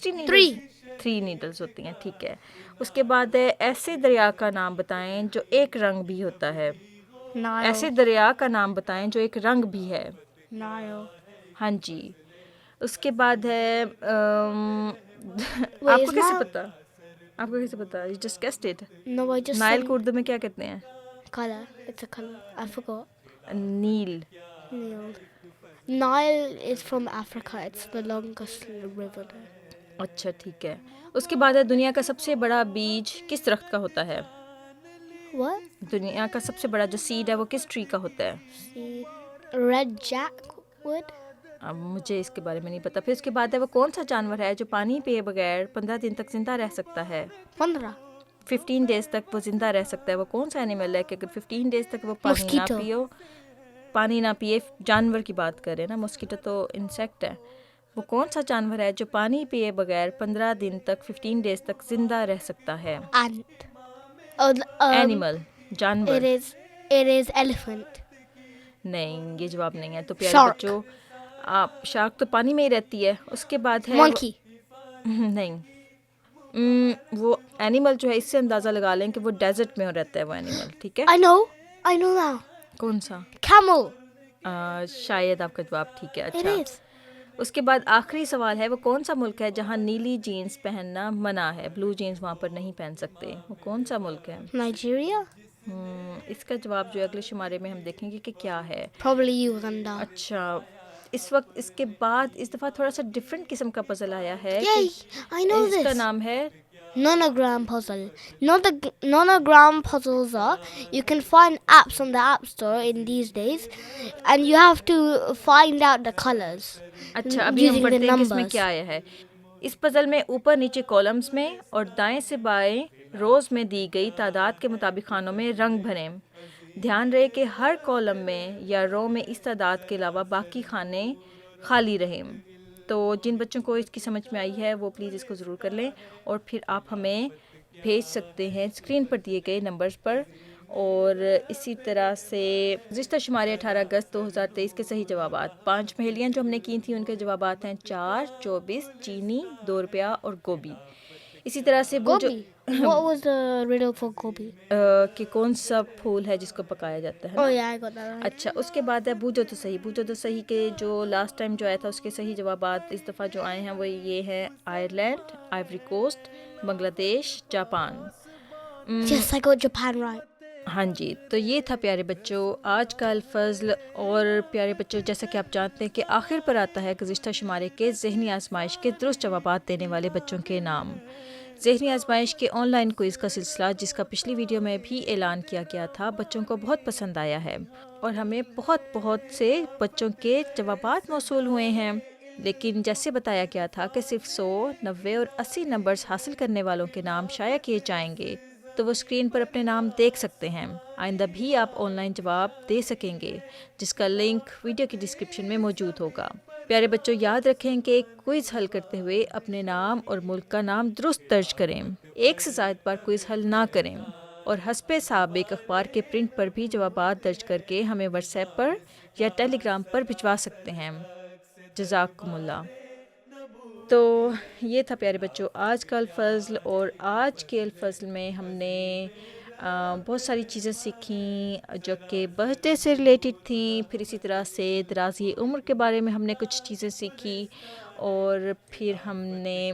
Speaker 2: نیڈلز. 3 نیڈلز ہوتی ہیں، ٹھیک ہے. اس کے بعد ہے ایسے دریا کا نام بتائیں جو ایک رنگ بھی ہوتا ہے. ایسے دریا کا نام بتائیں جو ایک رنگ بھی ہے. ہاں جی. اس کے بعد ہے آپ کو کیسے پتا؟ آپ کو کیسے پتا؟ You just guessed it.
Speaker 1: No, I just
Speaker 2: نائل
Speaker 1: said
Speaker 2: کو اردو میں کیا کہتے ہیں؟
Speaker 1: color. It's a color. I forgot.
Speaker 2: Nile.
Speaker 1: Nile. Nile is from Africa. It's the longest river there.
Speaker 2: اچھا ٹھیک ہے. اس کے بعد ہے دنیا کا سب سے بڑا بیج کس درخت کا ہوتا ہے؟
Speaker 1: What?
Speaker 2: دنیا کا سب سے بڑا جو سیڈ ہے وہ کس ٹری کا ہوتا ہے؟
Speaker 1: Red jackwood.
Speaker 2: اب مجھے اس کے بارے میں نہیں پتا. پھر اس کے بعد ہے وہ کون سا جانور ہے جو پانی پیے بغیر 15 دن تک زندہ رہ سکتا ہے؟ 15 ڈیز تک وہ زندہ رہ سکتا ہے. وہ کون سا اینیمل ہے کہ اگر 15 ڈیز تک وہ پانی نہ پیے جانور کی بات کر رہے ہیں نا، مسکیٹو تو انسیکٹ ہے. وہ کون سا جانور ہے جو پانی پیے بغیر 15 دن تک 15 ڈیز تک زندہ رہ سکتا ہے؟
Speaker 1: Ant.
Speaker 2: اینیمل، جانور.
Speaker 1: It is elephant.
Speaker 2: نہیں، یہ جواب نہیں ہے. تو پیارے بچوں شارک تو پانی میں ہی رہتی ہے. اس کے بعد ہے
Speaker 1: Monkey.
Speaker 2: نہیں، وہ اینیمل جو ہے اس سے اندازہ لگا لیں کہ وہ ڈیزرٹ میں رہتا ہے وہ اینیمل. ٹھیک ہے.
Speaker 1: I know now.
Speaker 2: کون سا؟
Speaker 1: Camel.
Speaker 2: شاید آپ کا جواب ٹھیک ہے.
Speaker 1: It
Speaker 2: اچھا.
Speaker 1: is.
Speaker 2: اس کے بعد آخری سوال ہے وہ کون سا ملک ہے جہاں نیلی جینس پہننا منع ہے؟ بلو جینس وہاں پر نہیں پہن سکتے. وہ کون سا ملک ہے؟
Speaker 1: Nigeria.
Speaker 2: اس کا جواب جو اگلے شمارے میں ہم دیکھیں گے کہ کیا ہے.
Speaker 1: Probably Uganda.
Speaker 2: اچھا. اس وقت اس کے بعد اس دفعہ تھوڑا سا ڈفرینٹ قسم کا پزل آیا ہے.
Speaker 1: Yay! I know
Speaker 2: اس کا
Speaker 1: this.
Speaker 2: نام ہے
Speaker 1: Nonogram puzzle. Nonogram puzzles are, you can find apps on the App Store in these days, and you have to find out the colors.
Speaker 2: اچھا ابھی ہم
Speaker 1: using
Speaker 2: پڑھتے
Speaker 1: the
Speaker 2: ہیں کہ اس میں
Speaker 1: numbers.
Speaker 2: کیا آیا ہے. اس پزل میں اوپر نیچے کالمز میں اور دائیں سے بائیں روز میں دی گئی تعداد کے مطابق خانوں میں رنگ بھریں. دھیان رہے کہ ہر کالم میں یا رو میں اس تعداد کے علاوہ باقی خانے خالی رہیں. تو جن بچوں کو اس کی سمجھ میں آئی ہے وہ پلیز اس کو ضرور کر لیں، اور پھر آپ ہمیں بھیج سکتے ہیں اسکرین پر دیے گئے نمبرز پر. اور اسی طرح سے گزشتہ شمارے 18 اگست 2023 کے صحیح جوابات 5 پہیلیاں جو ہم نے کی تھیں ان کے جوابات ہیں 4، 24، چینی، 2 روپیہ اور گوبھی. اسی طرح سے
Speaker 1: Gobi. What was the riddle for gobi?
Speaker 2: کہ کون سا پھول ہے جس کو پکایا جاتا ہے.
Speaker 1: Oh yeah, I got that right.
Speaker 2: اچھا. اس کے بعد ہے بوجھو تو صحیح. بوجھو تو صحیح کے جو لاسٹ ٹائم جو آیا تھا اس کے صحیح جوابات اس دفعہ جو آئے ہیں وہ یہ ہیں آئرلینڈ، آئیوری کوسٹ، بنگلہ دیش، Japan.
Speaker 1: Yes, I got Japan right.
Speaker 2: ہاں جی. تو یہ تھا پیارے بچوں آج کا الفضل. اور پیارے بچوں جیسا کہ آپ جانتے ہیں کہ آخر پر آتا ہے گزشتہ شمارے کے ذہنی آزمائش کے درست جوابات دینے والے بچوں کے نام. ذہنی آزمائش کے آن لائن کوئز کا سلسلہ جس کا پچھلی ویڈیو میں بھی اعلان کیا گیا تھا بچوں کو بہت پسند آیا ہے، اور ہمیں بہت سے بچوں کے جوابات موصول ہوئے ہیں. لیکن جیسے بتایا گیا تھا کہ صرف 100، 90 اور 80 نمبرز حاصل کرنے والوں کے نام شائع کیے جائیں گے، تو وہ اسکرین پر اپنے نام دیکھ سکتے ہیں. آئندہ بھی آپ آن لائن جواب دے سکیں گے جس کا لنک ویڈیو کی ڈسکرپشن میں موجود ہوگا. پیارے بچوں، یاد رکھیں کہ ایک کوئز حل کرتے ہوئے اپنے نام اور ملک کا نام درست درج کریں، ایک سے زائد بار کوئز حل نہ کریں، اور حسب سابق اخبار کے پرنٹ پر بھی جوابات درج کر کے ہمیں واٹس ایپ پر یا ٹیلی گرام پر بھجوا سکتے ہیں۔ جزاکم اللہ۔ تو یہ تھا پیارے بچوں آج کا الفضل، اور آج کے الفضل میں ہم نے بہت ساری چیزیں سیکھیں جو کہ برتھ ڈے سے ریلیٹڈ تھیں، پھر اسی طرح سے درازی عمر کے بارے میں ہم نے کچھ چیزیں سیکھی، اور پھر ہم نے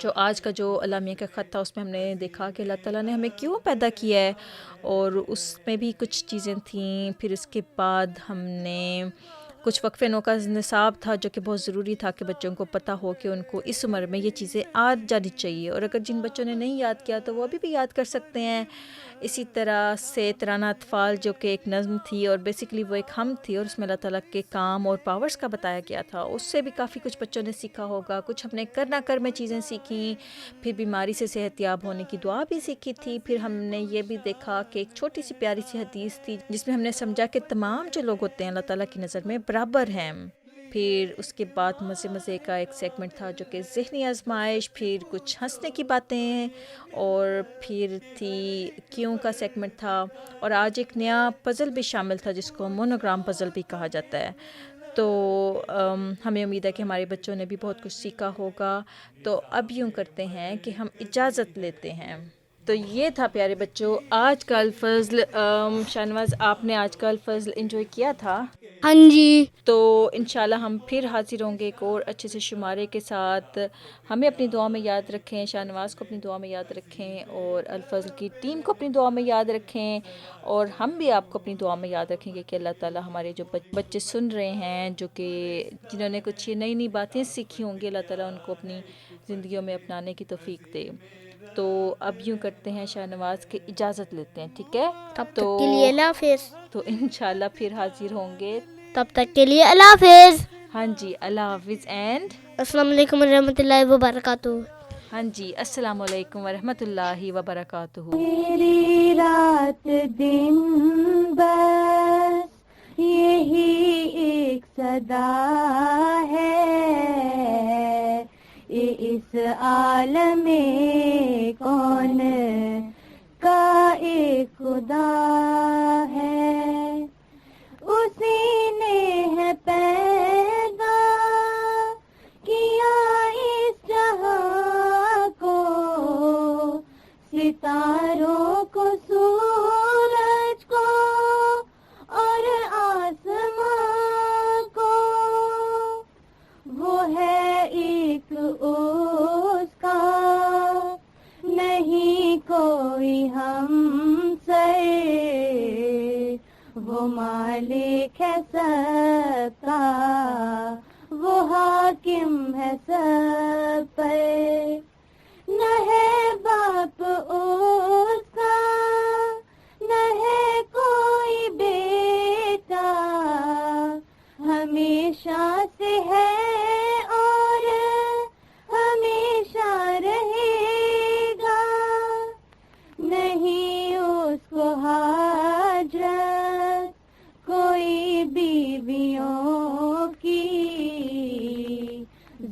Speaker 2: جو آج کا جو علامہ کا خط تھا اس میں ہم نے دیکھا کہ اللہ تعالیٰ نے ہمیں کیوں پیدا کیا ہے، اور اس میں بھی کچھ چیزیں تھیں۔ پھر اس کے بعد ہم نے کچھ وقفے نو کا نصاب تھا جو کہ بہت ضروری تھا کہ بچوں کو پتہ ہو کہ ان کو اس عمر میں یہ چیزیں آ جانی چاہیے، اور اگر جن بچوں نے نہیں یاد کیا تو وہ ابھی بھی یاد کر سکتے ہیں۔ اسی طرح سے ترانہ اطفال جو کہ ایک نظم تھی، اور بیسیکلی وہ ایک ہم تھی، اور اس میں اللہ تعالیٰ کے کام اور پاورز کا بتایا گیا تھا، اس سے بھی کافی کچھ بچوں نے سیکھا ہوگا۔ کچھ ہم نے کرنا کر میں چیزیں سیکھیں، پھر بیماری سے صحت یاب ہونے کی دعا بھی سیکھی تھی۔ پھر ہم نے یہ بھی دیکھا کہ ایک چھوٹی سی پیاری سی حدیث تھی جس میں ہم نے سمجھا کہ تمام جو لوگ ہوتے ہیں اللہ تعالیٰ کی نظر میں برابر ہیں۔ پھر اس کے بعد مزے کا ایک سیگمنٹ تھا جو کہ ذہنی آزمائش، پھر کچھ ہنسنے کی باتیں، اور پھر تھی کیوں کا سیگمنٹ تھا، اور آج ایک نیا پزل بھی شامل تھا جس کو مونوگرام پزل بھی کہا جاتا ہے۔ تو ہمیں امید ہے کہ ہمارے بچوں نے بھی بہت کچھ سیکھا ہوگا۔ تو اب یوں کرتے ہیں کہ ہم اجازت لیتے ہیں۔ تو یہ تھا پیارے بچوں آج کا الفضل۔ شاہنواز، آپ نے آج کا الفضل انجوائے کیا تھا؟
Speaker 1: ہاں جی۔
Speaker 2: تو انشاءاللہ ہم پھر حاضر ہوں گے ایک اور اچھے سے شمارے کے ساتھ۔ ہمیں اپنی دعا میں یاد رکھیں، شاہنواز کو اپنی دعا میں یاد رکھیں، اور الفضل کی ٹیم کو اپنی دعا میں یاد رکھیں، اور ہم بھی آپ کو اپنی دعا میں یاد رکھیں گے کہ اللہ تعالیٰ ہمارے جو بچے سن رہے ہیں، جو کہ جنہوں نے کچھ یہ نئی باتیں سیکھی ہوں گی، اللہ تعالیٰ ان کو اپنی زندگیوں میں اپنانے کی توفیق دے۔ تو اب یوں کرتے ہیں شاہنواز کی اجازت لیتے ہیں، ٹھیک ہے؟
Speaker 1: تب تک کے لیے اللہ حافظ۔
Speaker 2: تو انشاءاللہ پھر حاضر ہوں گے۔
Speaker 1: تب تک کے لیے اللہ حافظ۔
Speaker 2: ہاں جی، اللہ حافظ اینڈ
Speaker 1: السلام علیکم ورحمۃ اللہ وبرکاتہ۔
Speaker 2: ہاں جی، السلام علیکم ورحمۃ اللہ وبرکاتہ۔
Speaker 3: میری رات دن بس یہی ایک صدا ہے، اس عالم کون کا ایک خدا ہے، اسی نے ہے پیدا کیا اس جہاں کو، ستاروں کو، سورج کو اور آسمان کو، وہ ہے ایک اس کا نہیں کوئی ہم سے، وہ مالک ہے سب کا، وہ حاکم ہے سب پر، نہ ہے باپ اس کا، نہ ہے کوئی بیٹا، ہمیشہ سے ہے اور ہمیشہ رہے گا، نہیں اس کو حاجت کوئی بیویوں کی،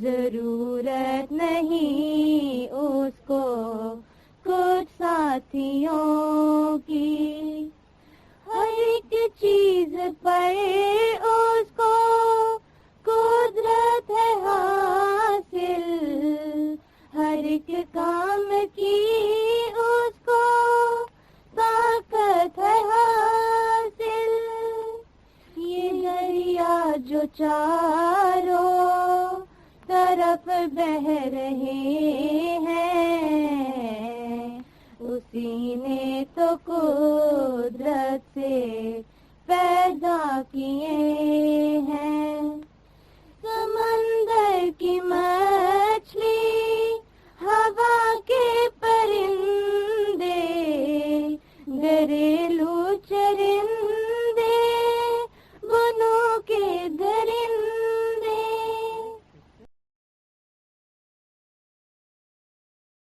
Speaker 3: ضرورت نہیں اس کو کچھ ساتھیوں کی، ہر ایک چیز پر اس کو قدرت ہے حاصل، ہر ایک کام کی اس کو طاقت ہے حاصل، یہ دریا جو چاروں طرف بہ رہے ہیں، اسی نے تو قدرت سے پیدا کیے ہیں، سمندر کی مچھلی